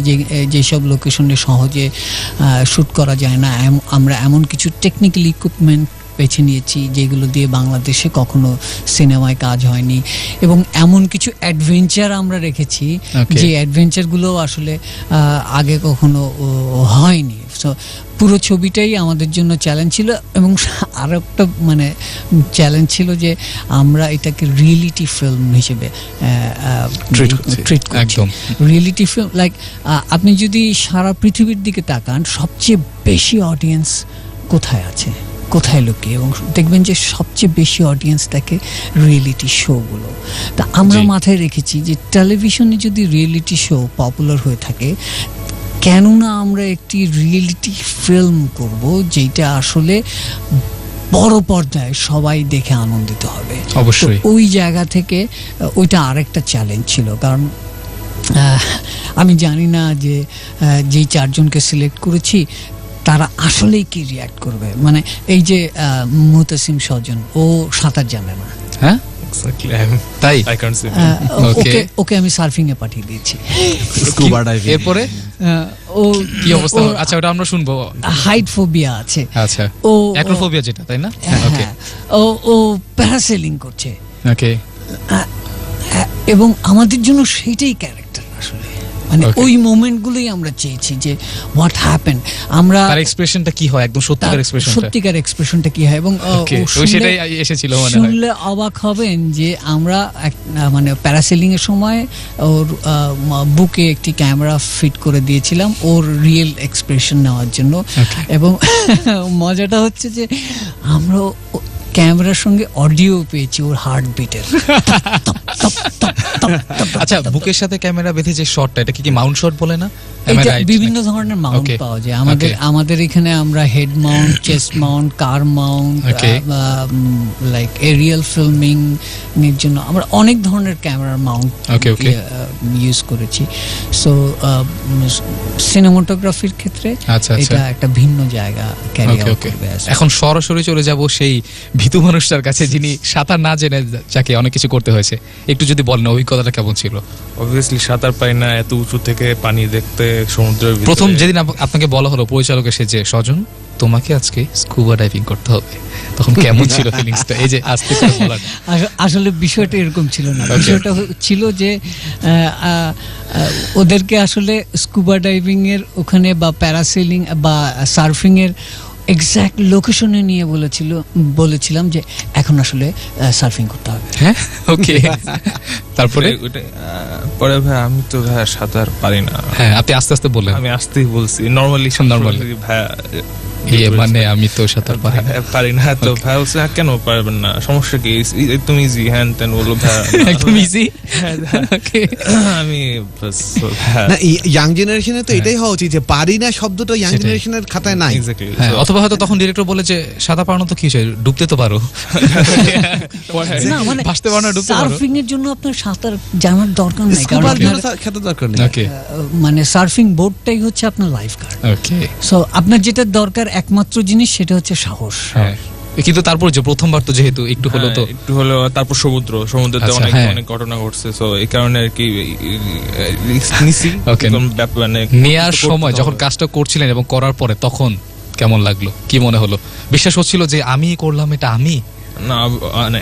যেসব লোকেশনে সহজে শ্যুট করা যায় না, আমরা এমন কিছু টেকনিক্যাল ইকুইপমেন্ট বেছে নিয়েছি যেগুলো দিয়ে বাংলাদেশে কখনো সিনেমায় কাজ হয়নি, এবং এমন কিছু অ্যাডভেঞ্চার আমরা রেখেছি যে অ্যাডভেঞ্চারগুলো আসলে আগে কখনো হয়নি। সো পুরো ছবিটাই আমাদের জন্য চ্যালেঞ্জ ছিল, এবং আরও একটা মানে চ্যালেঞ্জ ছিল যে আমরা এটাকে রিয়েলিটি ফিল্ম হিসেবে ট্রিট করছি। রিয়েলিটি ফিল্ম, লাইক আপনি যদি সারা পৃথিবীর দিকে তাকান, সবচেয়ে বেশি অডিয়েন্স কোথায় আছে, কোথায় লুকিয়ে, এবং দেখবেন যে সবচেয়ে বেশি অডিয়েন্স থাকে রিয়েলিটি শোগুলো। তা আমরা মাথায় রেখেছি যে টেলিভিশনে যদি রিয়েলিটি শো পপুলার হয়ে থাকে, কেননা আমরা একটি রিয়েলিটি ফিল্ম করব যেটা আসলে বড় পর্দায় সবাই দেখে আনন্দিত হবে। অবশ্যই ওই জায়গা থেকে ওইটা আরেকটা চ্যালেঞ্জ ছিল, কারণ আমি জানি না যে যেই 4 জনকে সিলেক্ট করেছি তারা আসলেই কি রিয়াক্ট করবে। মানে এই যে মুতাসিম স্বজন, ও সাঁতার জানে না, হ্যাঁ তাই ওকে আমি সার্ফিং এ পাঠিয়ে দিয়েছি, স্কুবা ডাইভিং। এরপরে ও কি অবস্থা? আচ্ছা, ওটা আমরা শুনবো। হাইট ফোবিয়া আছে, আচ্ছা, ও অ্যাক্রোফোবিয়া যেটা, তাই না? ওকে, ও প্যারাসেলিং করছে। ওকে, এবং আমাদের জন্য সেইটাই ক্যারেক্টার আসলে, মানে ওই মোমেন্টগুলোই আমরা চেয়েছি যে হোয়াট হ্যাপেন, আমরা তার এক্সপ্রেশনটা কি হয়, একদম সত্যিকার এক্সপ্রেশনটা কি হয়, এবং সেটাই এসেছিল মনে হয়। শুনলে অবাক হবেন যে আমরা মানে প্যারাসেলিং এর সময় ওর বুকে একটি ক্যামেরা ফিট করে দিয়েছিলাম ওর রিয়েল এক্সপ্রেশন নেওয়ার জন্য, এবং মজাটা হচ্ছে যে আমরা ক্যামেরার সঙ্গে অডিও পেয়েছি ওর হার্টবিটের, আচ্ছা, বুকের সাথে ক্যামেরা বেঁধে যে শটটা, এটা কি মাউন্ট শট বলে না? বিভিন্ন ধরনের মাউন্ট পাওয়া যায় আমাদের এখানে। আমরা হেড মাউন্ট, চেস্ট মাউন্ট, কার মাউন্ট, লাইক এরিয়াল ফিল্মিং এর জন্য আমরা অনেক ধরনের ক্যামেরার মাউন্ট ইউজ করেছি। সো সিনেমাটোগ্রাফির ক্ষেত্রে এটা একটা ভিন্ন জায়গা ক্যারি আউট করবে। এখন সরাসরি চলে যাব সেই ভীতু মানুষটার কাছে যিনি সাঁতার না জেনে যাকে অনেক কিছু করতে হয়েছে। একটু যদি বলেন অভিজ্ঞতাটা কেমন ছিল? অবভিয়াসলি সাঁতার পারি না, এত উঁচু থেকে পানি দেখতে, সমুদ্রের ভিতরে। প্রথম যেদিন আপনাকে বলা হলো পরিচালক এসে যে সজন তোমাকে আজকে স্কুবা ডাইভিং করতে হবে, তখন কেমন ছিল ফিলিংসটা? এই যে আজকে আসলে বিষয়টা এরকম ছিল না। বিষয়টা ছিল যে ওদেরকে আসলে স্কুবা ডাইভিং এর ওখানে বা প্যারাসেলিং বা সার্ফিং এর এক্সাক্ট লোকেশনে নিয়ে বলেছিলাম যে এখন আসলে সার্ফিং করতে হবে। হ্যাঁ, ওকে। তারপরে পরে ভাই আমি তো ভাই সাঁতার পারি না। হ্যাঁ, আপনি আস্তে আস্তে বললেন। আমি আস্তেই বলছি, নরমালি ভাই মানে আমি তো সাঁতার পারি না। তো ভাই বলছে কেন পারবেন না, সমস্যা কি, একদম ইজি, হ্যান তেন বললো ভাই একদম ইজি। আমি ইয়াং জেনারেশনে তো এটাই হওয়া উচিত যে পারি না শব্দটা ইয়াং জেনারেশনের খাতায় নাই। অথবা হয়তো তখন ডিরেক্টর বলে যে সাঁতার পারানো তো কি হয়েছে, ডুবতে তো পারো। না মানে ভাসতে পারো না, ডুবতে পারো। সার্ফিং এর জন্য আপনার সাঁতার জানার দরকার নেই, কারণ দরকার নেই। মানে সার্ফিং বোর্ডটাই হচ্ছে আপনার লাইফ গার্ড। ওকে, সো আপনার যেটা দরকার একমাত্র জিনিস সেটা হচ্ছে সাহস। কিন্তু তারপর যে প্রথমবার তো যেহেতু একটু হলো তারপর সমুদ্রতে অনেক অনেক ঘটনা ঘটছে, সো এই কারণে আর কি নেয়ার সময় যখন কাজটা করছিলেন এবং করার পরে তখন কেমন লাগলো, কি মনে হলো? বিশ্বাস হচ্ছিল যে আমি করলাম এটা? আমি না মানে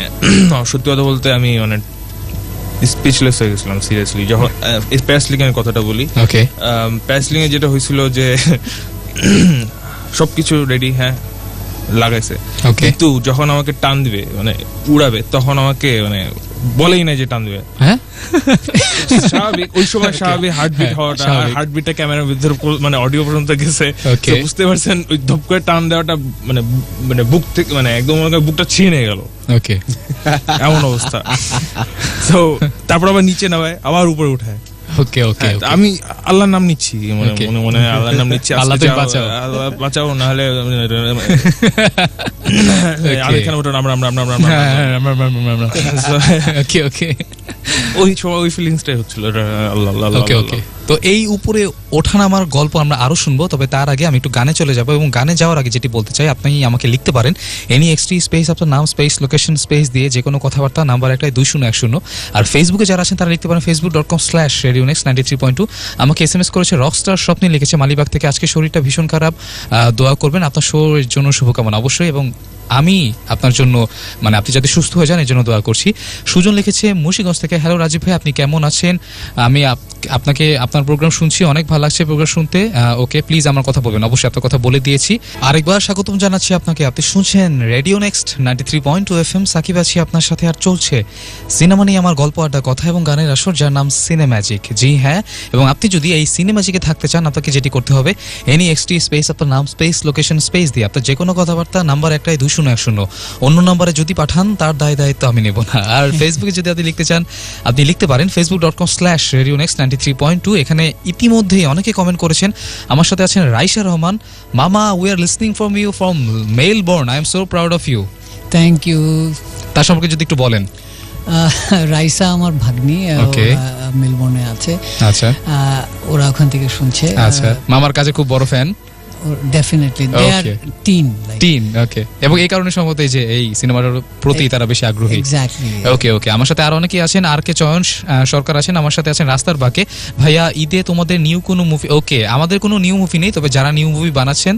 সত্যি কথা বলতে আমি মানে স্পিচলেস হয়ে গেছিলাম সিরিয়াসলি যখন প্যারাসেলিং এর কথাটা বলি। ওকে, প্যারাসেলিং এ যেটা হয়েছিল যে সবকিছু রেডি, হ্যাঁ লাগাইছে, কিন্তু যখন আমাকে টান দিবে মানে উড়াবে তখন আমাকে মানে বলেই না যে টান দিবে। হ্যাঁ, স্বাভাবিক ওই সময় স্বাভাবিক হার্টবিট হওয়াটা, হার্টবিটটা ক্যামেরার ভিতরে মানে অডিও পর্যন্ত গেছে, বুঝতে পারছেন? ওই ধপ করে টান দেওয়াটা মানে মানে বুক থেকে মানে একদম বুকটা ছিঁড়ে নিয়ে গেল। ওকে, এমন অবস্থা। তো তারপর আবার নিচে নামায়, আবার উপরে উঠায়। ওকে ওকে, আমি আল্লাহর নাম নিচ্ছি, মনে মনে আল্লাহর নাম নিচ্ছি, আল্লাহ বাঁচাও, না হলে আরেকখানে ওটা ওকে ওকে, ওই সময় ওই ফিলিংসটাই হচ্ছিল। ওকে ওকে, তো এই উপরে ওঠানামার গল্প আমরা আরো শুনবো, তবে তার আগে আমি একটু গানে চলে যাবো। এবং গানে যাওয়ার আগে যেটি বলতে চাই, আপনি আমাকে লিখতে পারেন NEXT স্পেস আপনার নাম স্পেস লোকেশন স্পেস দিয়ে যে কোনো কথাবার্তা, নাম্বার একটাই 2010। আর ফেসবুকে যারা আছেন তারা লিখতে পারেন facebook.com/radionext93.2। আমাকে SMS করেছে রকস্টার স্বপ্নে, লিখেছে মালিবাগ থেকে, আজকে শরীরটা ভীষণ খারাপ, দোয়া করবেন, আপনার শোয়ের জন্য শুভকামনা অবশ্যই, এবং আমি আপনার জন্য মানে আপনি যাতে সুস্থ হয়ে যান এর জন্য দোয়া করছি। সুজন লিখেছে মুন্সিগঞ্জ থেকে, হ্যালো রাজীব ভাই, আপনি কেমন আছেন? আমি আপনাকে আপনার প্রোগ্রাম শুনছি, অনেক ভালো লাগছে প্রোগ্রাম শুনতে। ওকে, প্লিজ আমার কথা বলবেন, অবশ্যই আপনার কথা বলে দিয়েছি। আরেকবার স্বাগতম জানাচ্ছি আপনাকে, আপনি শুনছেন রেডিও নেক্সট 93.2 FM, সাকিব আছি আপনার সাথে, আর চলছে সিনেমা নিয়ে আমার গল্প আড্ডা, কথা এবং গানের আসর, যার নাম সিনেম্যাজিক। জি হ্যাঁ, এবং আপনি যদি এই সিনেম্যাজিকে থাকতে চান আপনাকে যেটি করতে হবে NEXT স্পেস আপনার নাম স্পেস লোকেশন স্পেস দিয়ে আপনার যে কোনো কথাবার্তা, নাম্বার একটাই 2010। অন্য নম্বরে যদি পাঠান তার দায়িত্ব আমি নেব না। আর ফেসবুকে যদি আপনি লিখতে চান আপনি লিখতে পারেন facebook.com/radionext93.2। এখানে ইতিমধ্যেই অনেকে কমেন্ট করেছেন। আমার সাথে আছেন রাইসা রহমান, মামা we are listening from you from Melbourne, I am so proud of you. Thank you. তার সম্পর্কে যদি একটু বলেন। রাইসা আমার ভাগ্নি, মেলবোর্নে আছে। আচ্ছা, ওরা ওখান থেকে শুনছে। আচ্ছা, মামার কাছে খুব বড় fan. Definitely they are teen. Okay, এবং এই কারণে সম্ভবত এই যে এই সিনেমার প্রতি তারা বেশি আগ্রহী। এক্স্যাক্টলি। ওকে ওকে, আমার সাথে আরো অনেকেই আছেন, আর কে চয়ন সরকার আছেন, আমার সাথে আছেন রাস্তার বাকে, ভাইয়া ঈদে তোমাদের নিউ কোনো মুভি? ওকে, আমাদের কোনো নিউ মুভি নেই, তবে যারা নিউ মুভি বানাচ্ছেন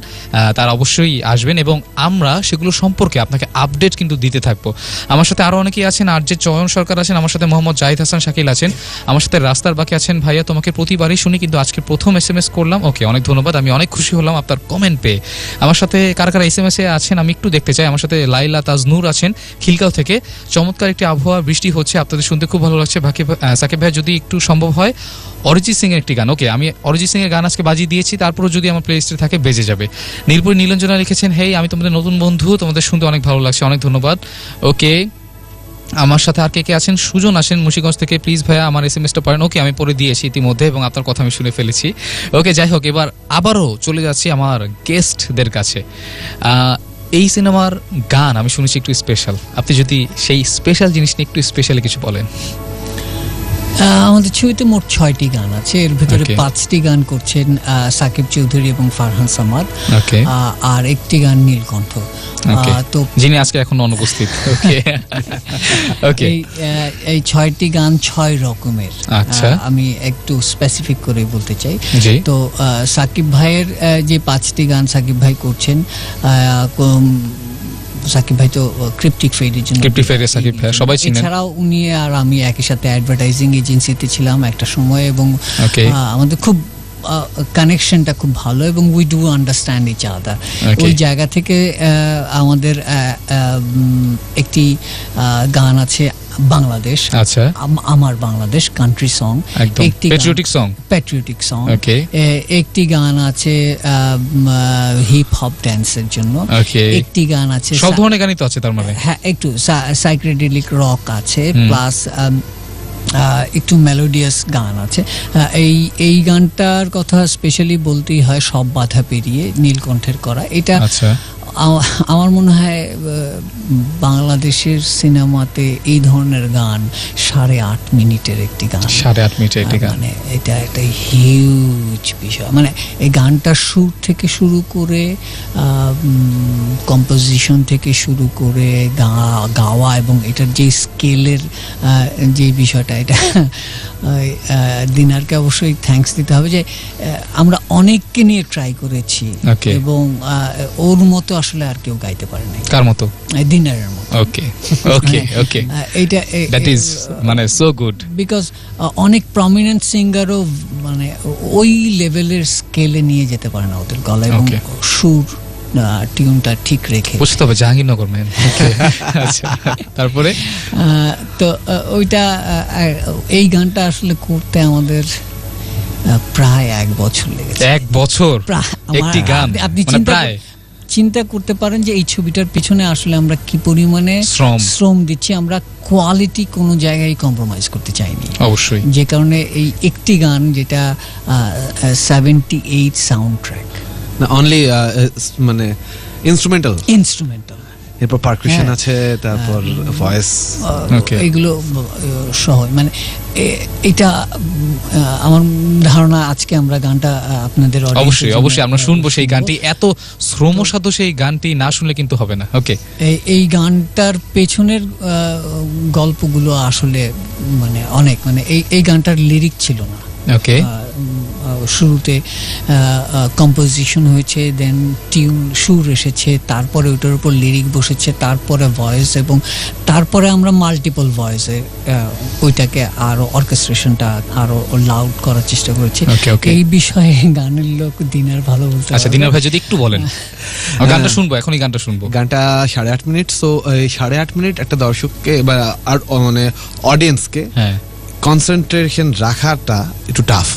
তারা অবশ্যই আসবেন এবং আমরা সেগুলো সম্পর্কে আপনাকে আপডেট কিন্তু দিতে থাকবো। আমার সাথে আরো অনেকেই আছেন, আর যে চয়ন সরকার আছেন, আমার সাথে মোহাম্মদ জাহিদ হাসান শাকিল আছেন, আমার সাথে রাস্তার বাকে আছেন। ভাইয়া তোমাকে প্রতিবারই শুনি, কিন্তু আজকে প্রথম SMS করলাম। ওকে, অনেক ধন্যবাদ, আমি অনেক খুশি হলাম আপনার কমেন্ট পেয়ে। আমার সাথে কারা কারা SMS এ আছেন আমি একটু দেখতে চাই। আমার সাথে লাইলা তাজনুর আছেন খিলগাঁও থেকে, চমৎকার একটি আবহাওয়া, বৃষ্টি হচ্ছে, আপনাদের শুনতে খুব ভালো লাগছে। সাকিব ভাই যদি একটু সম্ভব হয় অরিজিৎ সিং এর একটি গান। ওকে, আমি অরিজিৎ সিং এর গান আজকে বাজিয়ে দিয়েছি, তারপরও যদি আমার প্লেলিস্টে থাকে বেজে যাবে। নীলপুরি নীলঞ্জনা লিখেছেন, হেই আমি তোমাদের নতুন বন্ধু, তোমাদের শুনতে অনেক ভালো লাগছে, অনেক ধন্যবাদ। ওকে, আমার সাথে আর কে আছেন? সুজন আসেন মুন্সিগঞ্জ থেকে। প্লিজ ভাইয়া আমার এসএমএসটা পড়েন। ওকে, আমি পড়ে দিয়েছি ইতিমধ্যে এবং আপনার কথা আমি শুনে ফেলেছি। ওকে, যাই হোক, এবার আবারও চলে যাচ্ছি আমার গেস্টদের কাছে। এই সিনেমার গান আমি শুনেছি একটু স্পেশাল, আপনি যদি সেই স্পেশাল জিনিস নিয়ে একটু স্পেশালি কিছু বলেন। আমাদের ছবিতে মোট 6টি গান আছে, এর ভিতরে 5টি গান করছেন সাকিব চৌধুরী এবং ফারহান সামাদ, আর একটি গান নীলকণ্ঠ, তো যিনি আজকে এখন অনুপস্থিত। এই 6টি গান 6 রকমের। আমি একটু স্পেসিফিক করে বলতে চাই। তো সাকিব ভাইয়ের যে 5টি গান সাকিব ভাই করছেন, সাকিব ভাই তো ক্রিপ্টিক ফেডের জন্য, সাকিব ভাই সবাই চিনেন। এছাড়াও উনি আর আমি একই সাথে অ্যাডভার্টাইজিং এজেন্সিতে ছিলাম একটা সময়, এবং আমাদের খুব কানেকশনটা খুব ভালো, এবং we do understand each other. ওই জায়গা থেকে আমাদের একটি গান আছে বাংলাদেশ, আচ্ছা, আমার বাংলাদেশ কান্ট্রি সং, একটি প্যাট্রিয়টিক সং। একটি গান আছে হিপ হপ ড্যান্সের জন্য, একটি গান আছে, সব ধরনের গানই তো আছে তার মানে। হ্যাঁ, একটু সাইকেডেলিক রক আছে, প্লাস একটু মেলোডিয়াস গান আছে। এই গানটার কথা স্পেশালি বলতেই হয়, সব বাধা পেরিয়ে, নীলকণ্ঠের করা। এটা আমার মনে হয় বাংলাদেশের সিনেমাতে এই ধরনের গান 8.5 মিনিটের একটি গান, 8.5 মিনিটের একটি গান, মানে এটা একটা হিউজ বিষয়। মানে এই গানটার সুর থেকে শুরু করে কম্পোজিশন থেকে শুরু করে গাওয়া, এবং এটার যে স্কেলের যে বিষয়টা, এটা দিনারকে অবশ্যই থ্যাঙ্কস দিতে হবে যে আমরা অনেককে নিয়ে ট্রাই করেছি, এবং ওর মতো আসলে আর কেউ গাইতে পারে না। কার মতো? দিনারের মতো। ওকে ওকে ওকে, এইটা দ্যাট ইজ মানে সো গুড, বিকজ অনেক প্রমিনেন্ট সিঙ্গারও মানে ওই লেভেলের স্কেলে নিয়ে যেতে পারে না ওদের গলা এবং সুর টিউনটা ঠিক রেখে। বুঝতে হবে জাহাঙ্গীরনগর ম্যান। আচ্ছা, তারপরে তো ওইটা এই গানটা আসলে করতে আমাদের প্রায় 1 বছর লেগেছে। 1 বছর একটি গান? আপনি চিন্তা করতে পারেন যে এই ছবিটার পিছনে আসলে আমরা কি পরিমাণে শ্রম দিচ্ছি। আমরা কোয়ালিটি কোনো জায়গায় কম্প্রোমাইজ করতে চাইনি অবশ্যই, যে কারণে এই একটি গান যেটা 78 সাউন্ড ট্র্যাক, না অনলি মানে ইনস্ট্রুমেন্টাল, এরপর পারকাশন আছে, তারপর ভয়েস, এগুলো সহ। মানে এটা আমার ধারণা আজকে আমরা গানটা আপনাদের অবশ্যই আমরা শুনবো সেই গানটি। এত শ্রমসাধ্য সেই গানটি না শুনলে কিন্তু হবে না। ওকে, এই গানটার পেছনের গল্পগুলো আসলে মানে অনেক, মানে এই গানটার লিরিক ছিল না। ওকে, শুরুতে কম্পোজিশন হয়েছে, দেন টিউন সুর এসেছে, তারপরে ওটার উপর লিরিক বসেছে, তারপরে ভয়েস, এবং তারপরে আমরা মাল্টিপল ভয়েসে ওইটাকে আরো অর্কেস্ট্রেশনটা আরো লাউড করার চেষ্টা করেছি। এই বিষয়ে গানের লোক দিনার ভালো বলতে। আচ্ছা, দিনার ভাই যদি একটু বলেন। গানটা শুনবো, এখনই গানটা শুনবো। গানটা 8.5 মিনিট। সো এই 8.5 মিনিট একটা দর্শককে বা মানে অডিয়েন্সকে কনসেন্ট্রেশন রাখাটা একটু টাফ।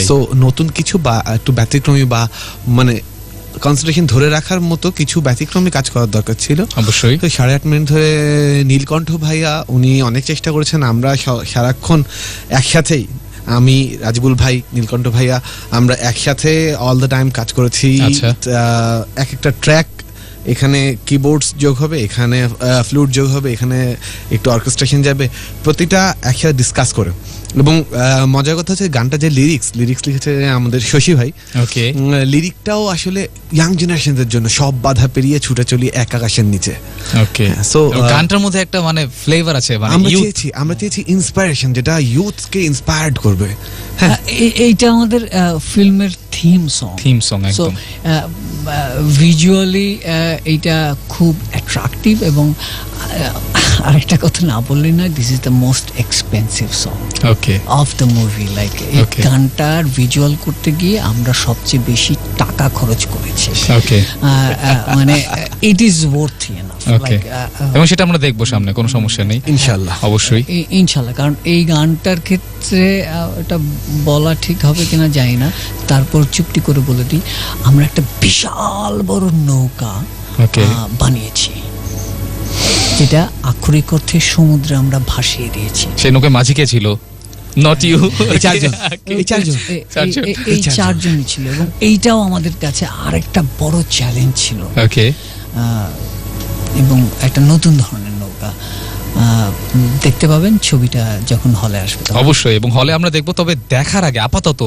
সো নতুন কিছু বা একটু ব্যতিক্রমী বা মানে কনসেন্ট্রেশন ধরে রাখার মতো কিছু ব্যতিক্রমী কাজ করার দরকার ছিল অবশ্যই। তো 8.5 মিনিট ধরে নীলকণ্ঠ ভাইয়া উনি অনেক চেষ্টা করেছেন। আমরা সারাক্ষণ একসাথেই, আমি, রাজিবুল ভাই, নীলকণ্ঠ ভাইয়া, আমরা একসাথে অল দ্য টাইম কাজ করেছি। এক একটা ট্র্যাক, এখানে কিবোর্ডস যোগ হবে, এখানে ফ্লুট যোগ হবে, এখানে একটু অর্কেস্ট্রেশন যাবে, প্রতিটা একসাথে ডিসকাস করে। এবং মজার কথা হচ্ছে গানটা যে লিরিক্স লিখেছে আমাদের শশী ভাই। ওকে, লিরিকটাও আসলে ইয়াং জেনারেশনদের জন্য, সব বাধা পেরিয়ে ছুটে চলি এক আকাশের নিচে। ওকে, সো গানটার মধ্যে একটা মানে ফ্লেভার আছে, মানে আমরা চেয়েছি ইন্সপায়ারেশন, যেটা ইউথকে ইন্সপায়ার্ড করবে। হ্যাঁ, এইটা আমাদের ফিল্মের থিম সং একদম। ভিজুয়ালি এইটা খুব অ্যাট্রাকটিভ, এবং আরেকটা কথা না বললেই না, this is the most expensive song of the movie. Like এই গানটার ভিজুয়াল করতে গিয়ে আমরা সবচেয়ে বেশি টাকা খরচ করেছি। মানে ইট ইজ ওয়ার্থ এনাফ, এবং সেটা আমরা দেখবো সামনে, কোনো সমস্যা নেই ইনশাআল্লাহ। অবশ্যই ইনশাআল্লাহ, কারণ এই গানটার ক্ষেত্রে এটা বলা ঠিক হবে কিনা জানি না, তারপর চুপটি করে বলে দিই, আমরা একটা বিশাল বড় নৌকা বানিয়েছি। যেটা আক্ষরিক অর্থে সমুদ্রে আমরা ভাসিয়ে দিয়েছি। সেই নৌকে মাঝি কে ছিল? Not you. এই চারজনই ছিল, এবং এইটাও আমাদের কাছে আরেকটা বড় চ্যালেঞ্জ ছিল। ওকে। এবং একটা নতুন ধরনের নৌকা দেখতে পাবেন ছবিটা যখন হলে আসবে। অবশ্যই, এবং হলে আমরা দেখব। তবে দেখার আগে আপাতত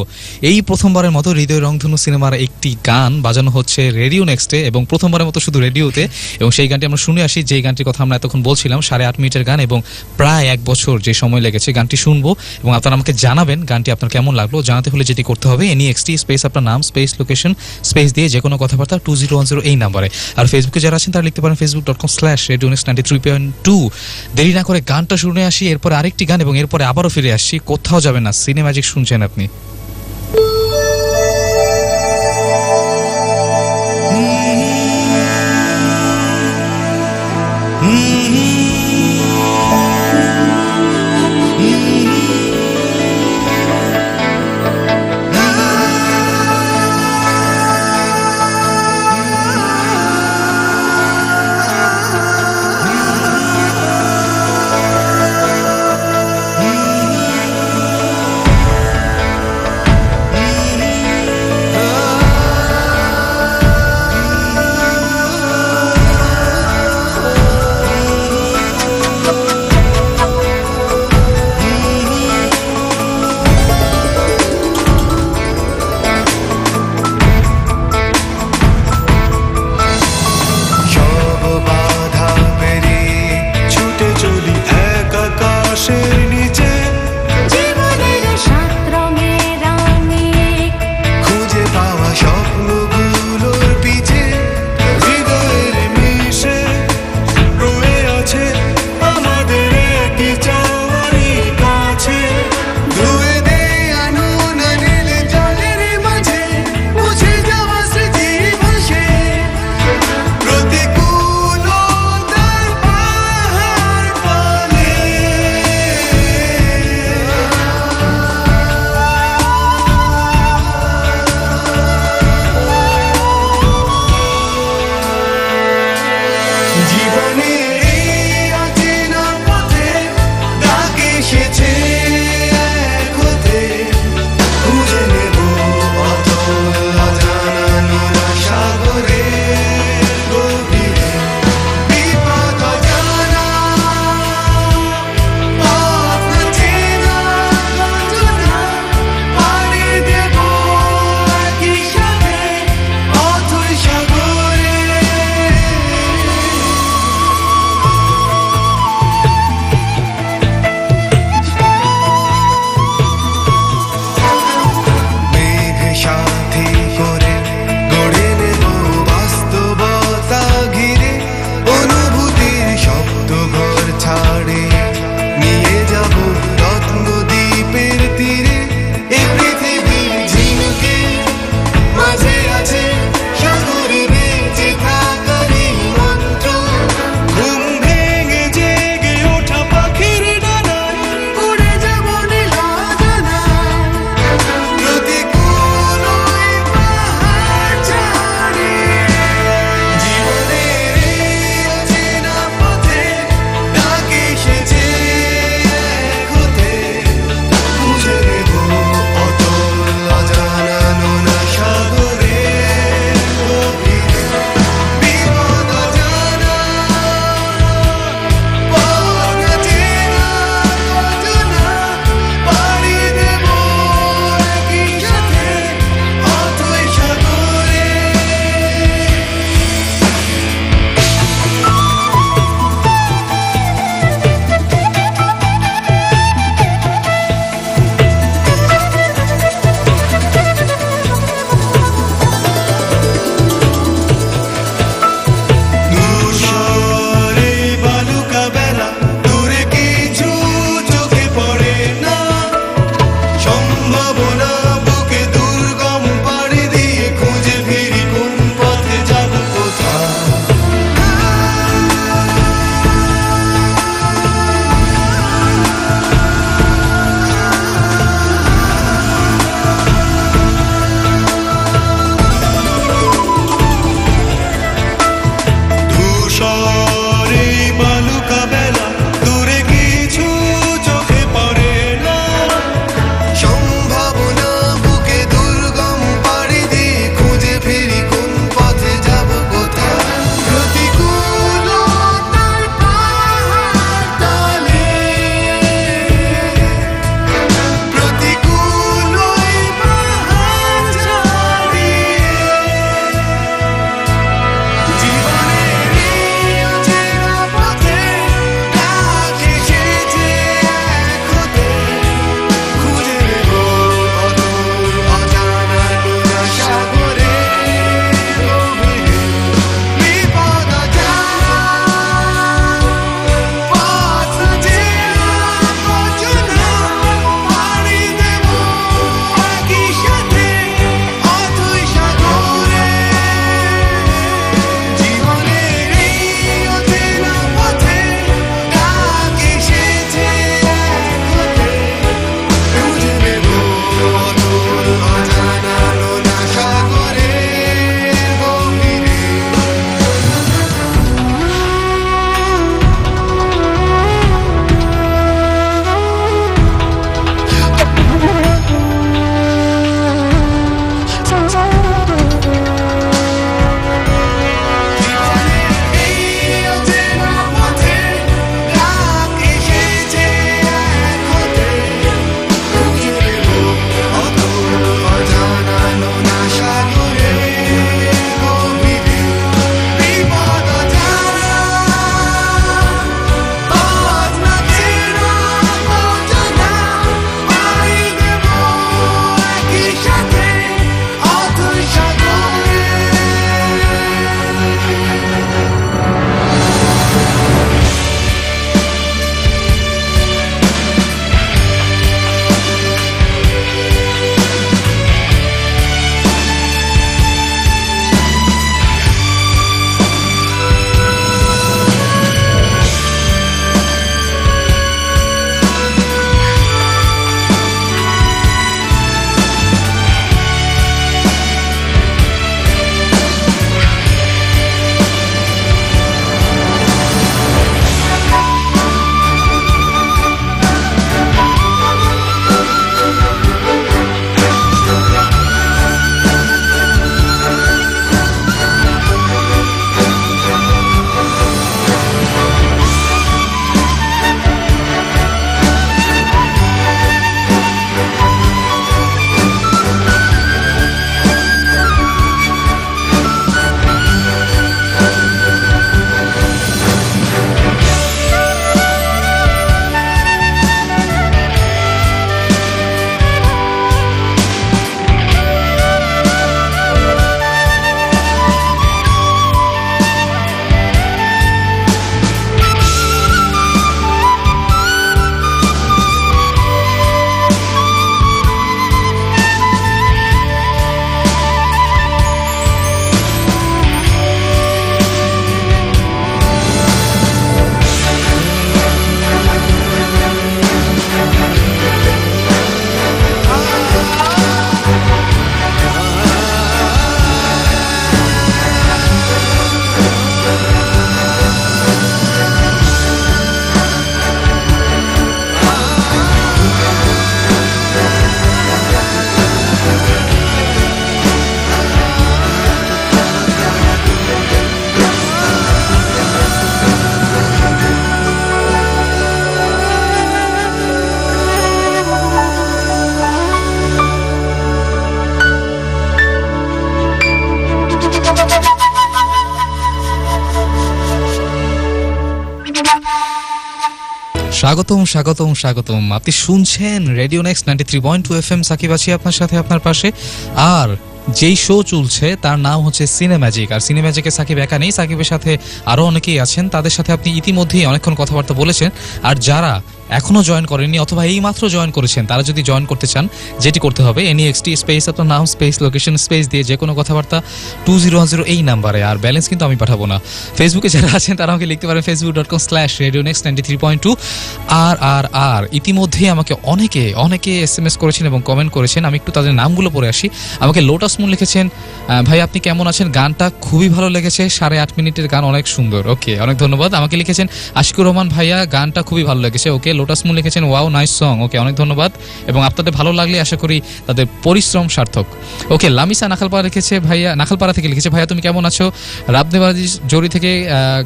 এই প্রথমবারের মতো হৃদয় রংধনু সিনেমার একটি গান বাজানো হচ্ছে রেডিও নেক্সটে, এবং প্রথমবারের মতো শুধু রেডিওতে। এবং সেই গানটি আমরা শুনে আসি, যেই গানটির কথা আমরা এতক্ষণ বলছিলাম, 8.5 মিনিটের গান এবং প্রায় 1 বছর যে সময় লেগেছে। গানটি শুনবো এবং আপনারা আমাকে জানাবেন গানটি আপনার কেমন লাগলো। জানাতে হলে যেটি করতে হবে, NEXT স্পেস আপনার নাম স্পেস লোকেশন স্পেস দিয়ে যে কোনো কথাবার্তা 2010 এই নাম্বারে। আর ফেসবুকে যারা আছেন তারা লিখতে পারেন facebook.com/radionext93.2। দেরি না করে গানটা শুনে আসি, এরপরে আরেকটি গান এবং এরপরে আবারও ফিরে আসছি। কোথাও যাবেন না, সিনেম্যাজিক শুনছেন আপনি। স্বাগতম। আপনি শুনছেন রেডিও নেক্সট 93.2 FM, সাকিব আছি আপনার সাথে, আপনার পাশে। আর যেই শো চলছে তার নাম হচ্ছে সিনেম্যাজিক। আর সিনেম্যাজিকে সাকিব একা নেই, সাকিবের সাথে আরও অনেকেই আছেন। তাদের সাথে আপনি ইতিমধ্যেই অনেকক্ষণ কথাবার্তা বলেছেন। আর যারা এখনও জয়েন করেননি অথবা এই মাত্র জয়েন করেছেন, তারা যদি জয়েন করতে চান, যেটি করতে হবে NEXT স্পেস আপনার নাম স্পেস লোকেশন স্পেস দিয়ে যে কোনো কথাবার্তা 2010 এই নাম্বারে। আর ব্যালেন্স কিন্তু আমি পাঠাবো না। ফেসবুকে যারা আছেন তারা আমাকে লিখতে পারেন facebook.com/radionext93.2। আর ইতিমধ্যেই আমাকে অনেকে SMS করেছেন এবং কমেন্ট করেছেন। আমি একটু তাদের নামগুলো পড়ে আসি। আমাকে লোটাস মুন লিখেছেন, ভাই আপনি কেমন আছেন, গানটা খুবই ভালো লেগেছে, 8.5 মিনিটের গান, অনেক সুন্দর। ওকে, অনেক ধন্যবাদ। আমাকে লিখেছেন আশিকুর রহমান, ভাইয়া গানটা খুবই ভালো লেগেছে। ওকে, লোটাস মুন লিখেছেন ওয়াও নাইস সং। ওকে, অনেক ধন্যবাদ। এবং আপনাদের ভালো লাগলে আশা করি তাদের পরিশ্রম সার্থক। ওকে, লামিসা নাখালপাড়া লিখেছে, ভাইয়া নাখালপাড়া থেকে লিখেছে, ভাইয়া তুমি কেমন আছো, রাবনেবাজি জরি থেকে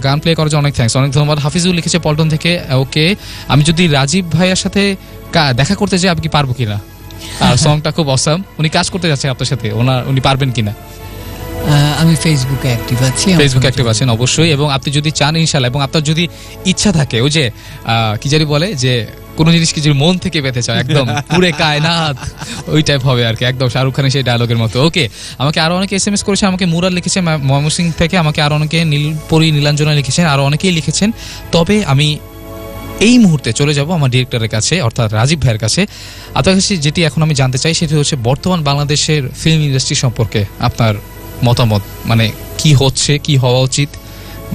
গান প্লে করার জন্য অনেক থ্যাঙ্কস, অনেক ধন্যবাদ। হাফিজুল লিখেছে পল্টন থেকে। ওকে, আমি যদি রাজীব ভাইয়ার সাথে দেখা করতে যাই, আপনি কি পারবো কিনা? আর সংটা খুব অসাম, উনি কাজ করতে যাচ্ছেন আপনার সাথে, উনি পারবেন কিনা? আমি ফেসবুকে অ্যাক্টিভ আছেন অবশ্যই। এবং আপনি যদি চান ইনশাআল্লাহ, এবং আপনার যদি ইচ্ছা থাকে, ওই যে কি জানি বলে যে কোনো জিনিসকে যদি মন থেকে পেতে চাও, একদম পুরে কায়নাত, ওই টাইপ হবে আর কি, একদম শাহরুখ খানের সেই ডায়লগের মতো। ওকে, আমাকে আরো অনেকে SMS করেছে। আমাকে মুরাদ লিখেছে ময়মনসিংহ থেকে, আমাকে আরো অনেকে নীলাঞ্জনা লিখেছেন, আরো অনেকেই লিখেছেন। তবে আমি এই মুহূর্তে চলে যাব আমার ডিরেক্টরের কাছে, অর্থাৎ রাজীব ভাইয়ের কাছে। আপনার কাছে যেটি এখন আমি জানতে চাই সেটি হচ্ছে বর্তমান বাংলাদেশের ফিল্ম ইন্ডাস্ট্রি সম্পর্কে আপনার মতামত, মানে কি হচ্ছে, কি হওয়া উচিত।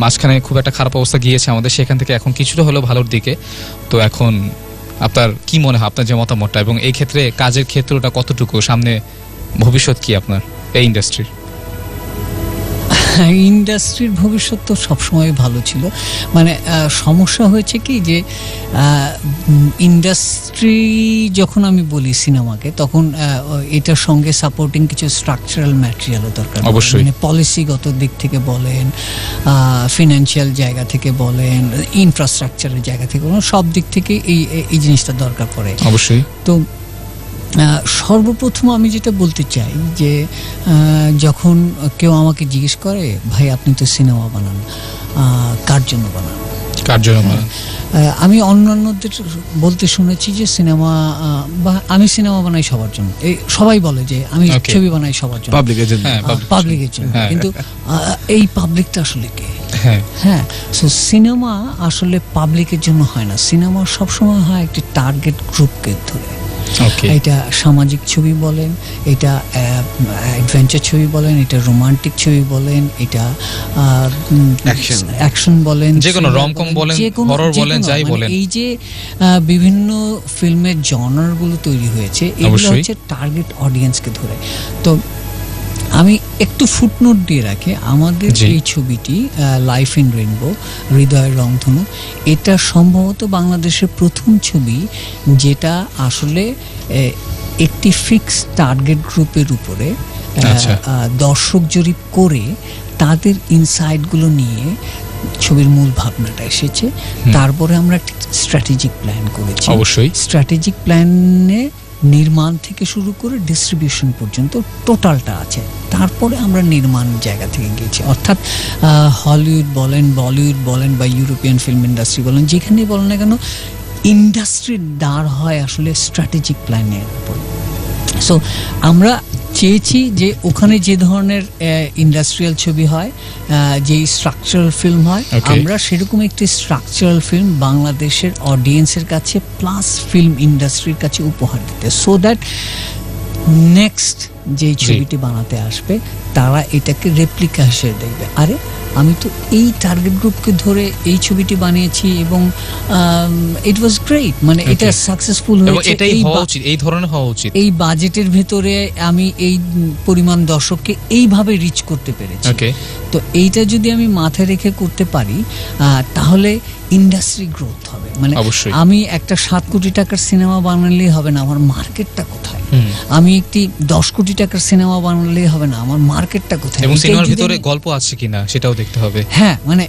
মাঝখানে খুব একটা খারাপ অবস্থা গিয়েছে আমাদের, সেখান থেকে এখন কিছুটা হলেও ভালোর দিকে। তো এখন আপনার কি মনে হয়, আপনার যে মতামতটা, এবং এই ক্ষেত্রে কাজের ক্ষেত্রটা কতটুকু, সামনে ভবিষ্যৎ কি আপনার এই ইন্ডাস্ট্রির? ইন্ডাস্ট্রির ভবিষ্যৎ তো সবসময় ভালো ছিল। মানে সমস্যা হয়েছে কি যে ইন্ডাস্ট্রি যখন আমি বলি সিনেমাকে, তখন এটার সঙ্গে সাপোর্টিং কিছু স্ট্রাকচারাল ম্যাটেরিয়ালও দরকার। অবশ্যই, মানে পলিসিগত দিক থেকে বলেন, ফিনান্সিয়াল জায়গা থেকে বলেন, ইনফ্রাস্ট্রাকচারের জায়গা থেকে বলেন, সব দিক থেকে এই জিনিসটা দরকার পড়ে অবশ্যই। তো সর্বপ্রথম আমি যেটা বলতে চাই যে যখন কেউ আমাকে জিজ্ঞেস করে, ভাই আপনি তো সিনেমা বানান, কার জন্য বানান? আমি অন্যান্যদের বলতে শুনেছি যে আমি সিনেমা বানাই সবার জন্য। সবাই বলে যে আমি ছবি বানাই সবার জন্য, পাবলিকের জন্য। কিন্তু এই পাবলিকটা আসলে কে? হ্যাঁ, সো সিনেমা আসলে পাবলিকের জন্য হয় না। সিনেমা সবসময় হয় একটি টার্গেট গ্রুপকে ধরে। এটা সামাজিক ছবি বলেন, এটা অ্যাডভেঞ্চার ছবি বলেন, এটা রোমান্টিক ছবি বলেন, এটা অ্যাকশন বলেন, যে কোনো রমকম বলেন, হরর বলেন, যাই বলেন। এই যে বিভিন্ন ফিল্মের জনারগুলো তৈরি হয়েছে, এগুলো হচ্ছে টার্গেট অডিয়েন্সকে ধরে। তো আমি একটু ফুটনোট দিয়ে রাখি, আমাদের এই ছবিটি লাইফ ইন রেইনবো, হৃদয়ের রংধনু, এটা সম্ভবত বাংলাদেশের প্রথম ছবি যেটা আসলে একটি ফিক্স টার্গেট গ্রুপের উপরে দর্শক জরিপ করে তাদের ইনসাইটগুলো নিয়ে ছবির মূল ভাবনাটা এসেছে। তারপরে আমরা একটা স্ট্র্যাটেজিক প্ল্যান করেছি। অবশ্যই স্ট্র্যাটেজিক প্ল্যানে নির্মাণ থেকে শুরু করে ডিস্ট্রিবিউশন পর্যন্ত টোটালটা আছে। তারপরে আমরা নির্মাণ জায়গা থেকে গিয়েছি, অর্থাৎ হলিউড বলেন, বলিউড বলেন, বা ইউরোপিয়ান ফিল্ম ইন্ডাস্ট্রি বলেন, যেখানেই বলেন না কেন, ইন্ডাস্ট্রির দাঁড় হয় আসলে স্ট্র্যাটেজিক প্ল্যানের উপর। সো আমরা চেয়েছি যে ওখানে যে ধরনের ইন্ডাস্ট্রিয়াল ছবি হয়, যে স্ট্রাকচারাল ফিল্ম হয়, আমরা সেরকম একটি স্ট্রাকচারাল ফিল্ম বাংলাদেশের অডিয়েন্সের কাছে প্লাস ফিল্ম ইন্ডাস্ট্রির কাছে উপহার দিতে, সো দ্যাট নেক্সট যে ছবিটি বানাতে আসবে তারা এটাকে রেপ্লিকা হিসেবে দেখবে, আরে আমি তো এই টার্গেট গ্রুপকে ধরে এই ছবিটি বানিয়েছি এবং ইট ওয়াজ গ্রেট, মানে এটা সাকসেসফুল হয়েছে, এটাই হওয়া উচিত, এই ধরনের হওয়া উচিত। এই বাজেটের ভেতরে আমি এই পরিমাণ দর্শককে এইভাবে রিচ করতে পেরেছি। তো এইটা যদি আমি মাথায় রেখে করতে পারি তাহলে ইন্ডাস্ট্রি গ্রোথ হবে। মানে আমি একটা 7 কোটি টাকার সিনেমা বানালেই হবে না, আমার মার্কেটটা কোথায়? আমি একটি 10 কোটি টাকার সিনেমা বানালেই হবে না, আমার মার্কেটটা কোথায়? এবং সিনেমার ভিতরে গল্প আছে কিনা সেটাও দেখতে হবে। হ্যাঁ, মানে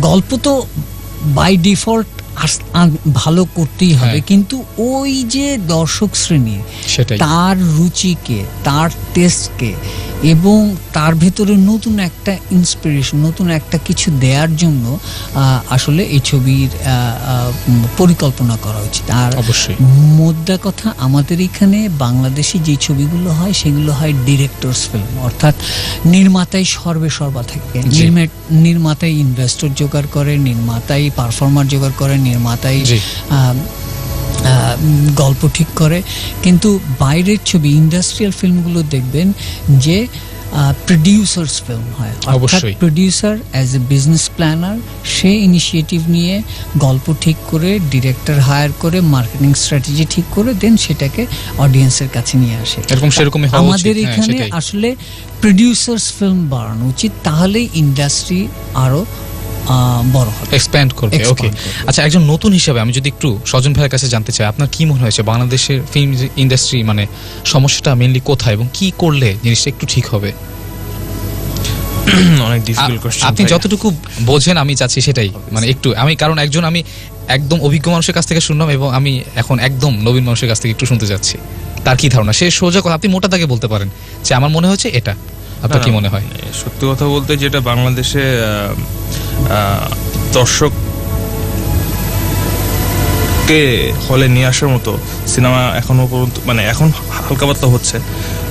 গল্প তো বাই ডিফল্ট ভালো করতেই হবে, কিন্তু ওই যে দর্শক শ্রেণী, তার রুচিকে, তার টেস্টকে, এবং তার ভেতরে নতুন একটা ইন্সপিরেশন, নতুন একটা কিছু দেওয়ার জন্য আসলে এই ছবির পরিকল্পনা করা উচিত। আর অবশ্যই মোদ্দা কথা, আমাদের এখানে বাংলাদেশি যে ছবিগুলো হয় সেগুলো হয় ডিরেক্টরস ফিল্ম, অর্থাৎ নির্মাতাই সর্বা থাকে। নির্মাতাই ইনভেস্টর জোগাড় করে, নির্মাতাই পারফর্মার জোগাড় করে, নির্মাতাই গল্প ঠিক করে। কিন্তু বাইরের ছবি, ইন্ডাস্ট্রিয়াল ফিল্মগুলো দেখবেন যে প্রডিউসার্স ফিল্ম হয়, অর্থাৎ producer as a business planner, সে ইনিশিয়েটিভ নিয়ে গল্প ঠিক করে, ডিরেক্টর হায়ার করে, মার্কেটিং স্ট্র্যাটেজি ঠিক করে, দেন সেটাকে অডিয়েন্সের কাছে নিয়ে আসে। আমাদের এখানে আসলে প্রডিউসার্স ফিল্ম বাড়ানো উচিত, তাহলেই ইন্ডাস্ট্রি আরো বড় হবে, এক্সপ্যান্ড করবে। ওকে, আচ্ছা, একজন নতুন হিসেবে আমি যদি একটু সজন ভাইয়ের কাছে জানতে চাই, আপনার কি মনে হয়েছে বাংলাদেশের ফিল্ম ইন্ডাস্ট্রি মানে সমস্যাটা মেইনলি কোথায় এবং কি করলে জিনিসটা একটু ঠিক হবে? অনেক ডিফিকাল্ট কোশ্চেন। আপনি যতটুকু বোঝেন আমি চাচ্ছি সেটাই, মানে একটু আমি, কারণ আমি একদম অভিজ্ঞ মানুষের কাছ থেকে শুনলাম এবং আমি এখন একদম নবীন মানুষের কাছ থেকে একটু শুনতে যাচ্ছি তার কি ধারণা। সে সোজা কথা, আপনি মোটা দাগে বলতে পারেন যে আমার মনে হচ্ছে এটা, আপনার কি মনে হয়? সত্যি কথা বলতে যেটা বাংলাদেশে দর্শককে হলে নিয়ে আসার মতো সিনেমা এখনো পর্যন্ত, মানে এখন হালকা পাতলা হচ্ছে,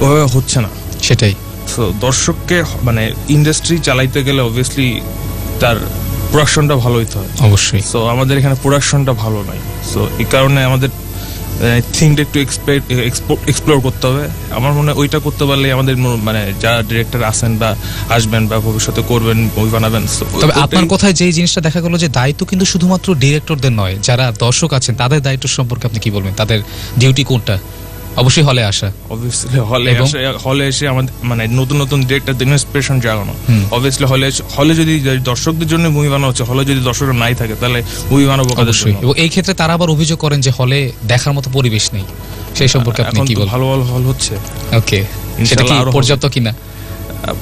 ওভাবে হচ্ছে না। সেটাই, সো দর্শককে মানে ইন্ডাস্ট্রি চালাইতে গেলে অবভিয়াসলি তার প্রোডাকশনটা ভালো হইতে হয়। অবশ্যই। সো আমাদের এখানে প্রোডাকশনটা ভালো নাই, সো এই কারণে আমাদের থিংটা একটু এক্সপ্লোর করতে হবে। আমার মনে হয় ওইটা করতে পারলে আমাদের মানে যারা ডিরেক্টর আছেন বা আসবেন বা ভবিষ্যতে করবেন, মুভি বানাবেন। তবে আপনার কথায় যে জিনিসটা দেখা গেল যে দায়িত্ব কিন্তু শুধুমাত্র ডিরেক্টরদের নয়, যারা দর্শক আছেন তাদের দায়িত্ব সম্পর্কে আপনি কি বলবেন? তাদের ডিউটি কোনটা? অবশ্যই হলে আসা, অবভিয়াসলি হলে এসে আমাদের মানে নতুন নতুন ডিরেক্টরদের ইন্সপিরেশন জাগানো। অবভিয়াসলি হলে যদি দর্শকদের জন্য মুভি বানানো হচ্ছে, হলে যদি দর্শকরা নাই থাকে তাহলে মুভি বানাবো কাদের জন্য? এবং এই ক্ষেত্রে তারা আবার অভিযোগ করেন যে হলে দেখার মতো পরিবেশ নেই, সেই সম্পর্কে আপনি কি বলবেন? ভালো ভালো হল হচ্ছে, ওকে, সেটা কি পর্যাপ্ত কিনা?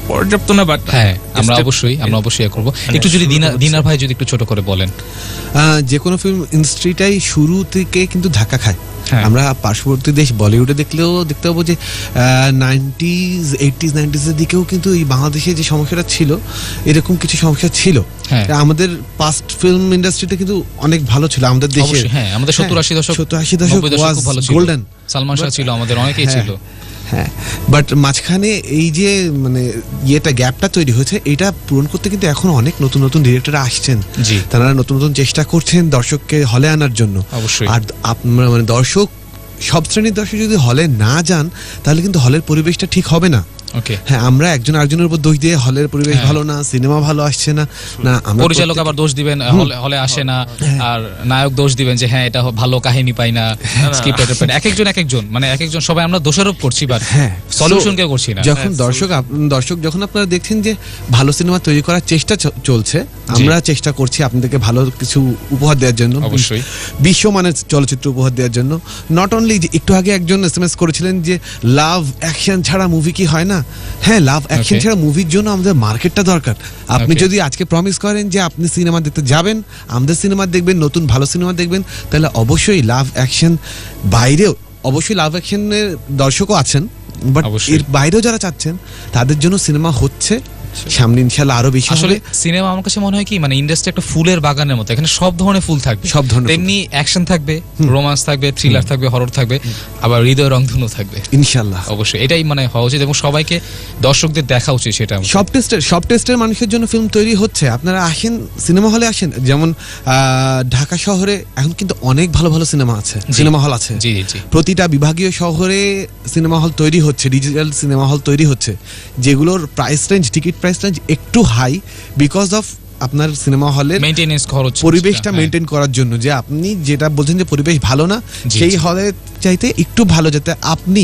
পর্যাপ্ত না, বাট হ্যাঁ আমরা অবশ্যই করব। একটু যদি দিনার ভাই যদি একটু ছোট করে বলেন। যে কোনো ফিল্ম ইন্ডাস্ট্রিটাই শুরু থেকে কিন্তু ধাক্কা খায়। আমরা পার্শ্ববর্তী দেশ বলিউডে দেখলেও দেখতে পাবো যে 90s 80s 90s এর দিকেও কিন্তু এই বাংলাদেশে যে সমস্যাটা ছিল, এরকম কিছু সমস্যা ছিল। আমাদের পাস্ট ফিল্ম ইন্ডাস্ট্রিতে কিন্তু অনেক ভালো ছিল আমাদের দেশে। হ্যাঁ, আমাদের 70-80 দশক গোল্ডেন। সালমান শাহ ছিল, আমাদের অনেকেই ছিল। হ্যাঁ, বাট মাঝখানে এই যে মানে গ্যাপটা তৈরি হয়েছে, এটা পূরণ করতে কিন্তু এখন অনেক নতুন নতুন ডিরেক্টররা আসছেন, তারা নতুন নতুন চেষ্টা করছেন দর্শককে হলে আনার জন্য। আর মানে দর্শক, সব শ্রেণীর দর্শক যদি হলে না যান তাহলে কিন্তু হলের পরিবেশটা ঠিক হবে না। হ্যাঁ, আমরা একজন আরেকজনের উপর দোষ দিয়ে হলের পরিবেশ ভালো না, সিনেমা ভালো আসছে না, পরিচালক আবার দোষ দিবেন হলে আসে না, আর নায়ক দোষ দিবেন যে হ্যাঁ এটা ভালো কাহিনী পাই না, স্ক্রিপ্ট একজন মানে একজন, সবাই আমরা দোষারোপ করছি, বাট সলিউশন কেউ করছি না। যখন দর্শক যখন আপনারা দেখছেন যে ভালো সিনেমা তৈরি করার চেষ্টা চলছে, আমরা চেষ্টা করছি আপনাদেরকে ভালো কিছু উপহার দেওয়ার জন্য, অবশ্যই বিশ্বমানের চলচ্চিত্র উপহার দেওয়ার জন্য। নট অনলি, একটু আগে একজন এসএমএস করেছিলেন যে লাভ অ্যাকশন ছাড়া মুভি কি হয় না? হ্যাঁ, লাভ অ্যাকশন ছাড়া মুভির জন্য আমাদের মার্কেটটা দরকার। আপনি যদি আজকে প্রমিস করেন যে আপনি সিনেমা দেখতে যাবেন, আমাদের সিনেমা দেখবেন, নতুন ভালো সিনেমা দেখবেন, তাহলে অবশ্যই লাভ অ্যাকশন বাইরেও, অবশ্যই লাভ অ্যাকশনের দর্শকও আছেন, বাট এর বাইরেও যারা চাচ্ছেন তাদের জন্য সিনেমা হচ্ছে। সামনে ইনশাআল্লাহ আরো বেশি। আসলে সিনেমা আমার কাছে মনে হয় কি, মানে ইন্ডাস্ট্রি একটা ফুলের বাগানের মতো, এখানে সব ধরনের ফুল থাকবে, সব ধরনের, তেমনি অ্যাকশন থাকবে, রোমান্স থাকবে, থ্রিলার থাকবে, হরর থাকবে, আবার হৃদয় রংধনু থাকবে ইনশাআল্লাহ। অবশ্যই এটাই মানে হওয়া উচিত এবং সবাইকে দর্শকদের দেখা উচিত। সেটা সব টেস্টের মানুষের জন্য ফিল্ম তৈরি হচ্ছে। আপনারা আসেন, সিনেমা হলে আসেন। যেমন ঢাকা শহরে এখন কিন্তু অনেক ভালো ভালো সিনেমা আছে, সিনেমা হল আছে। প্রতিটা বিভাগীয় শহরে সিনেমা হল তৈরি হচ্ছে, ডিজিটাল সিনেমা হল তৈরি হচ্ছে, যেগুলোর price range, ticket price range একটু হাই, বিকজ অফ আপনার সিনেমা হলের মেইনটেনেন্স খরচ, পরিবেশটা মেইনটেইন করার জন্য। যে আপনি যেটা বলছেন যে পরিবেশ ভালো না, সেই হলে চাইতে একটু ভালো, যাতে আপনি,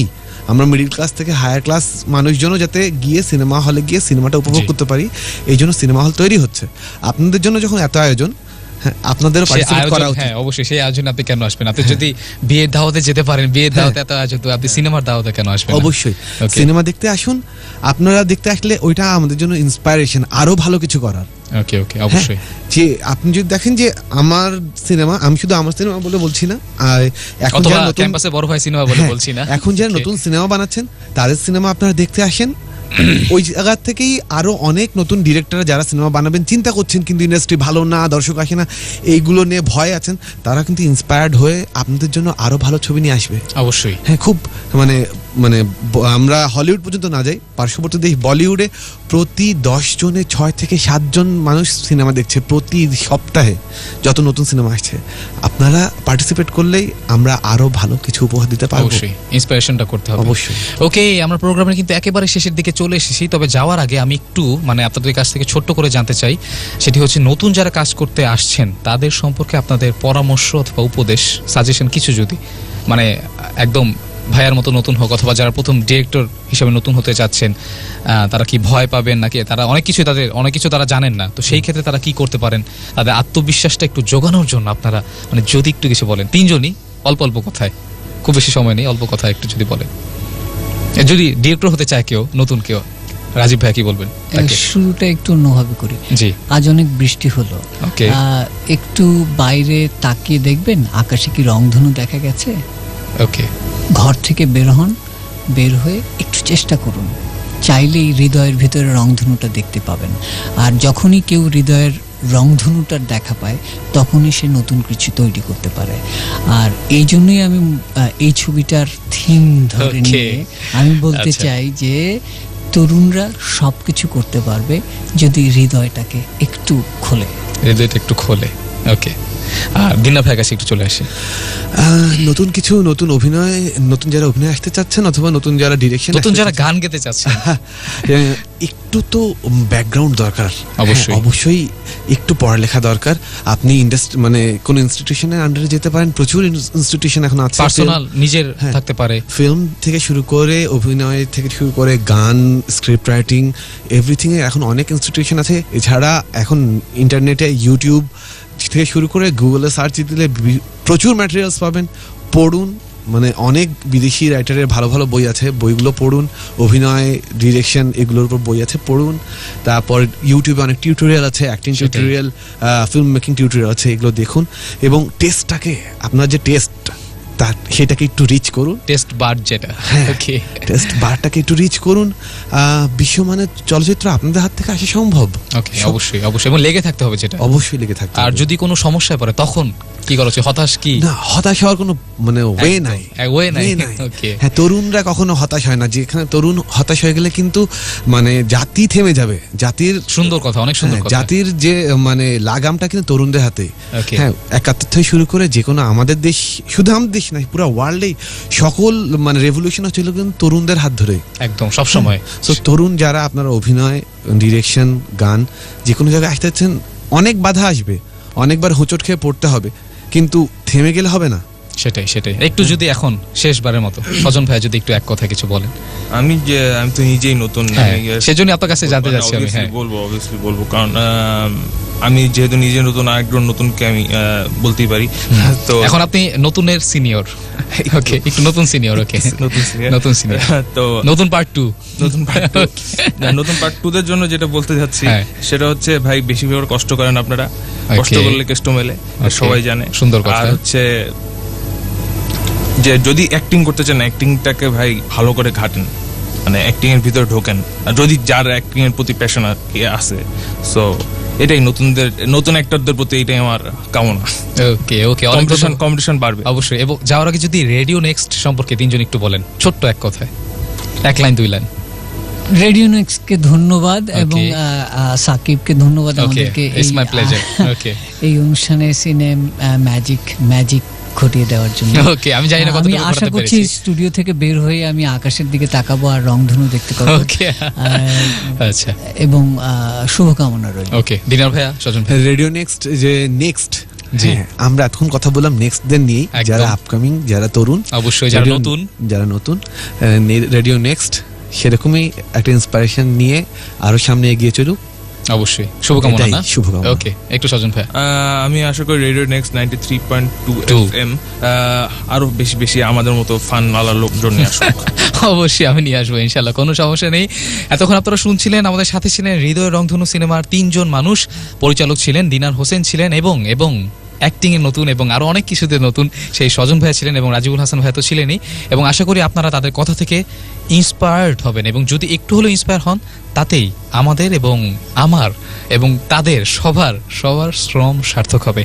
আমরা মিডল ক্লাস থেকে হায়ার ক্লাস মানুষজনও যাতে গিয়ে সিনেমা হলে গিয়ে সিনেমাটা উপভোগ করতে পারি, এই জন্য সিনেমা হল তৈরি হচ্ছে। আপনাদের জন্য যখন এত আয়োজন, আপনাদেরও পার্টিসিপেট করা উচিত। হ্যাঁ, অবশ্যই সেই আয়োজনে আপনি কেন আসবেন? আপনি যদি বিয়ের দাওয়াতে যেতে পারেন, বিয়ের দাওয়াতে এত আয়োজন, তো আপনি সিনেমার দাওয়াতে কেন আসবেন? অবশ্যই সিনেমা দেখতে আসুন। আপনারা দেখতে আসলে ওইটা আমাদের জন্য ইন্সপায়ারেশন আরো ভালো কিছু করার। ওকে ওকে, অবশ্যই। যে আপনি যদি দেখেন যে আমার সিনেমা, আমি শুধু আমার সিনেমা বলে বলছি না, আর এখন যারা নতুন ক্যাম্পাসে বড় ভাই সিনেমা বলে বলছি না, এখন যারা নতুন সিনেমা বানাচ্ছেন তাদের সিনেমা আপনারা দেখতে আসেন, ওই জায়গা থেকেই আরো অনেক নতুন ডিরেক্টর যারা সিনেমা বানাবেন চিন্তা করছেন, কিন্তু ইন্ডাস্ট্রি ভালো না, দর্শক আসে না, এইগুলো নিয়ে ভয় আছেন, তারা কিন্তু ইন্সপায়ার্ড হয়ে আপনাদের জন্য আরো ভালো ছবি নিয়ে আসবে। অবশ্যই। হ্যাঁ, খুব মানে মানে আমরা হলিউড পর্যন্ত না যাই, পার্শ্ববর্তী দেশ বলিউডে প্রতি 10 জনে 6 থেকে 7 জন মানুষ সিনেমা দেখছে প্রতি সপ্তাহে, যত নতুন সিনেমা আসছে। আপনারা পার্টিসিপেট করলেই আমরা আরো ভালো কিছু উপহার দিতে পারবো। অবশ্যই ইন্সপিরেশনটা করতে হবে। অবশ্যই। ওকে, আমরা প্রোগ্রামের কিন্তু একেবারে শেষের দিকে চলে এসেছি। তবে যাওয়ার আগে আমি একটু মানে আপনাদের কাছ থেকে ছোট্ট করে জানতে চাই, সেটি হচ্ছে নতুন যারা কাজ করতে আসছেন তাদের সম্পর্কে আপনাদের পরামর্শ অথবা উপদেশ, সাজেশন কিছু যদি মানে একদম ভাইয়ার মতো নতুন হোক, অথবা যারা প্রথম ডিরেক্টর হিসেবে নতুন হতে যাচ্ছেন, তারা কি ভয় পাবেন নাকি তারা অনেক কিছু তারা জানেন না, তো সেই ক্ষেত্রে তারা কি করতে পারেন, তাদের আত্মবিশ্বাসটা একটু জোগানোর জন্য আপনারা মানে যদি একটু কিছু বলেন, তিনজনই অল্প অল্প কথায়, খুব বেশি সময় নেই, অল্প কথায় একটু যদি বলেন। যদি ডিরেক্টর হতে চায় কেউ, নতুন কেউ, রাজীব ভাই কি বলবেন? শুরুটা একটু অন্যভাবে করি। জি। আজ অনেক বৃষ্টি হলো, একটু বাইরে তাকিয়ে দেখবেন আকাশে কি রংধনু দেখা গেছে। ওকে, ঘর থেকে বের হয়ে একটু চেষ্টা করুন, চাইলেই হৃদয়ের ভিতরে রংধনুটা দেখতে পাবেন। আর যখনই কেউ হৃদয়ের রংধনুটার দেখা পায় তখনই সে নতুন কিছু তৈরি করতে পারে। আর এই জন্যই আমি এই ছবিটার থিম ধরে নিয়ে আমি বলতে চাই যে তরুণরা সবকিছু করতে পারবে যদি হৃদয়টাকে একটু খোলে। ওকে, আর দিনা ভাইয়ের কাছে একটু চলে আসে। নতুন কিছু, নতুন অভিনয়, নতুন যারা অভিনয় আসতে চাচ্ছেন অথবা নতুন যারা ডিরেকশন, নতুন যারা গান গেতে চাচ্ছেন, একটু তো ব্যাকগ্রাউন্ড দরকার। অবশ্যই একটু পড়ালেখা দরকার। আপনি মানে কোন ইনস্টিটিউশনের আন্ডারে যেতে পারেন, প্রচুর ইনস্টিটিউশন এখন আছে, পার্সোনাল নিজের থাকতে পারে, ফিল্ম থেকে শুরু করে অভিনয় থেকে শুরু করে গান, স্ক্রিপ্ট রাইটিং, এভরিথিং এ এখন অনেক ইনস্টিটিউশন আছে। এছাড়া এখন ইন্টারনেটে ইউটিউব থেকে শুরু করে গুগলে সার্চ দিলে প্রচুর ম্যাটেরিয়ালস পাবেন, পড়ুন। মানে অনেক বিদেশি রাইটারের ভালো ভালো বই আছে, বইগুলো পড়ুন। অভিনয়, ডিরেকশন এগুলোর উপর বই আছে, পড়ুন। তারপর ইউটিউবে অনেক টিউটোরিয়াল আছে, acting tutorial, film making tutorial আছে, এগুলো দেখুন। এবং টেস্টটাকে, আপনার যে টেস্ট সেটাকে একটু রিচ করুন, টেস্ট বার যেটা, ওকে, টেস্ট বারটাকে একটু রিচ করুন। বিশ্বমানের চলচ্চিত্র আপনাদের হাত থেকে আসা সম্ভব। ওকে, অবশ্যই এবং লেগে থাকতে হবে, যেটা অবশ্যই লেগে থাকতে হবে। আর যদি কোনো সমস্যায় পড়ে তখন কি করা উচিত? হতাশ হওয়ার কোনো মানে ওয়ে নাই। হ্যাঁ, তরুণরা কখনো হতাশ হয় না। যেখানে তরুণ হতাশ হয়ে গেলে কিন্তু মানে জাতি থেমে যাবে। জাতির সুন্দর কথা, অনেক সুন্দর কথা। জাতির যে মানে লাগামটা কিন্তু তরুণদের হাতে। হ্যাঁ, 71 থেকে শুরু করে যে কোনো আমাদের দেশ, শুধু আমাদের দেশ নয়, পুরো ওয়ার্ল্ডেই সকল মানে রেভলিউশন হচ্ছিল কিন্তু তরুণদের হাত ধরে, একদম সব সময়। তো তরুণ যারা আপনারা অভিনয়, ডিরেকশন, গান যে কোনো জায়গায় আসতে চাচ্ছেন, অনেক বাধা আসবে, অনেকবার হোঁচট খেয়ে পড়তে হবে, কিন্তু থেমে গেলে হবে না। সেটাই একটু যদি এখন শেষবারের মতো সজন ভাই যদি একটু এক কথা কিছু বলেন। আমি তো নিজেই নতুন, সেজন্য আপনার কাছে জানতে যাচ্ছি। আমি অবভিয়াসলি বলবো, কারণ আমি যেহেতু নিজে নতুন, আরেকজন নতুনকে আমি বলতেই পারি। তো এখন আপনি নতুনের সিনিয়র। ওকে, একটু নতুন সিনিয়র। ওকে, নতুন সিনিয়র। তো নতুন পার্ট 2 নতুন পার্ট 2 দের জন্য যেটা বলতে যাচ্ছি সেটা হচ্ছে, ভাই বেশি করে কষ্ট করেন আপনারা, কষ্ট করলে কেষ্ট মেলে, সবাই জানে। সুন্দর কথা। আর হচ্ছে যে যদি অ্যাক্টিং করতে চান, অ্যাক্টিংটাকে ভাই ভালো করে ঘাটেন, মানে অ্যাক্টিং এর ভিতরে ঢোকেন। আর যদি যার অ্যাক্টিং এর প্রতি প্যাশন আছে, সো এটাই নতুন অ্যাক্টরদের প্রতি এটাই আমার কামনা। ওকে, কম্পিটিশন বাড়বে অবশ্যই। এবং যাওয়ার আগে যদি রেডিও নেক্সট সম্পর্কে তিনজন একটু বলেন, ছোট্ট এক কথায়, 1 লাইন 2 লাইন। রেডিও নেক্সটকে ধন্যবাদ এবং সাকিবকে ধন্যবাদ আমাদেরকে এই অনুষ্ঠানে ম্যাজিক ঘটিয়ে দেওয়ার জন্য। ওকে, আমি জানি না কত আমি আশা করছি স্টুডিও থেকে বের হয়ে আমি আকাশের দিকে তাকাবো আর রংধনু দেখতে পাবো। ওকে, আচ্ছা, এবং শুভকামনা রইল। ওকে, দিনার ভাইয়া, সজন ভাই, রেডিও নেক্সট যে নেক্সট, আমরা এখন কথা বললাম নেক্সটদের নিয়ে, যারা আপকামিং, যারা তরুণ, অবশ্যই যারা নতুন রেডিও নেক্সট সেরকমই একটা ইন্সপিরেশন নিয়ে আরো সামনে এগিয়ে চলুক। অবশ্যই শুভকামনা। ওকে, একটু সজন ভাই। আমি আশা করি রেডিও নেক্সট 93.2 FM আরো বেশি আমাদের মতো ফান আলা লোকজন নিয়ে আসুক। অবশ্যই আমি নিয়ে আসবো ইনশাল্লাহ, কোনো সমস্যা নেই। এতক্ষণ আপনারা শুনছিলেন, আমাদের সাথে ছিলেন হৃদয় রংধনু সিনেমার 3 জন মানুষ। পরিচালক ছিলেন দিনার হোসেন ছিলেন এবং অ্যাক্টিং এ নতুন এবং আরো অনেক কিছুতে নতুন সেই স্বজন ভাইয়া ছিলেন এবং রাজিবুল হাসান ভাইয়া তো ছিলেনই, এবং আশা করি আপনারা তাদের কথা থেকে ইন্সপায়ার্ড হবেন, এবং যদি একটু হলেও ইন্সপায়ার হন তাতেই আমাদের এবং আমার এবং তাদের সবার শ্রম সার্থক হবে।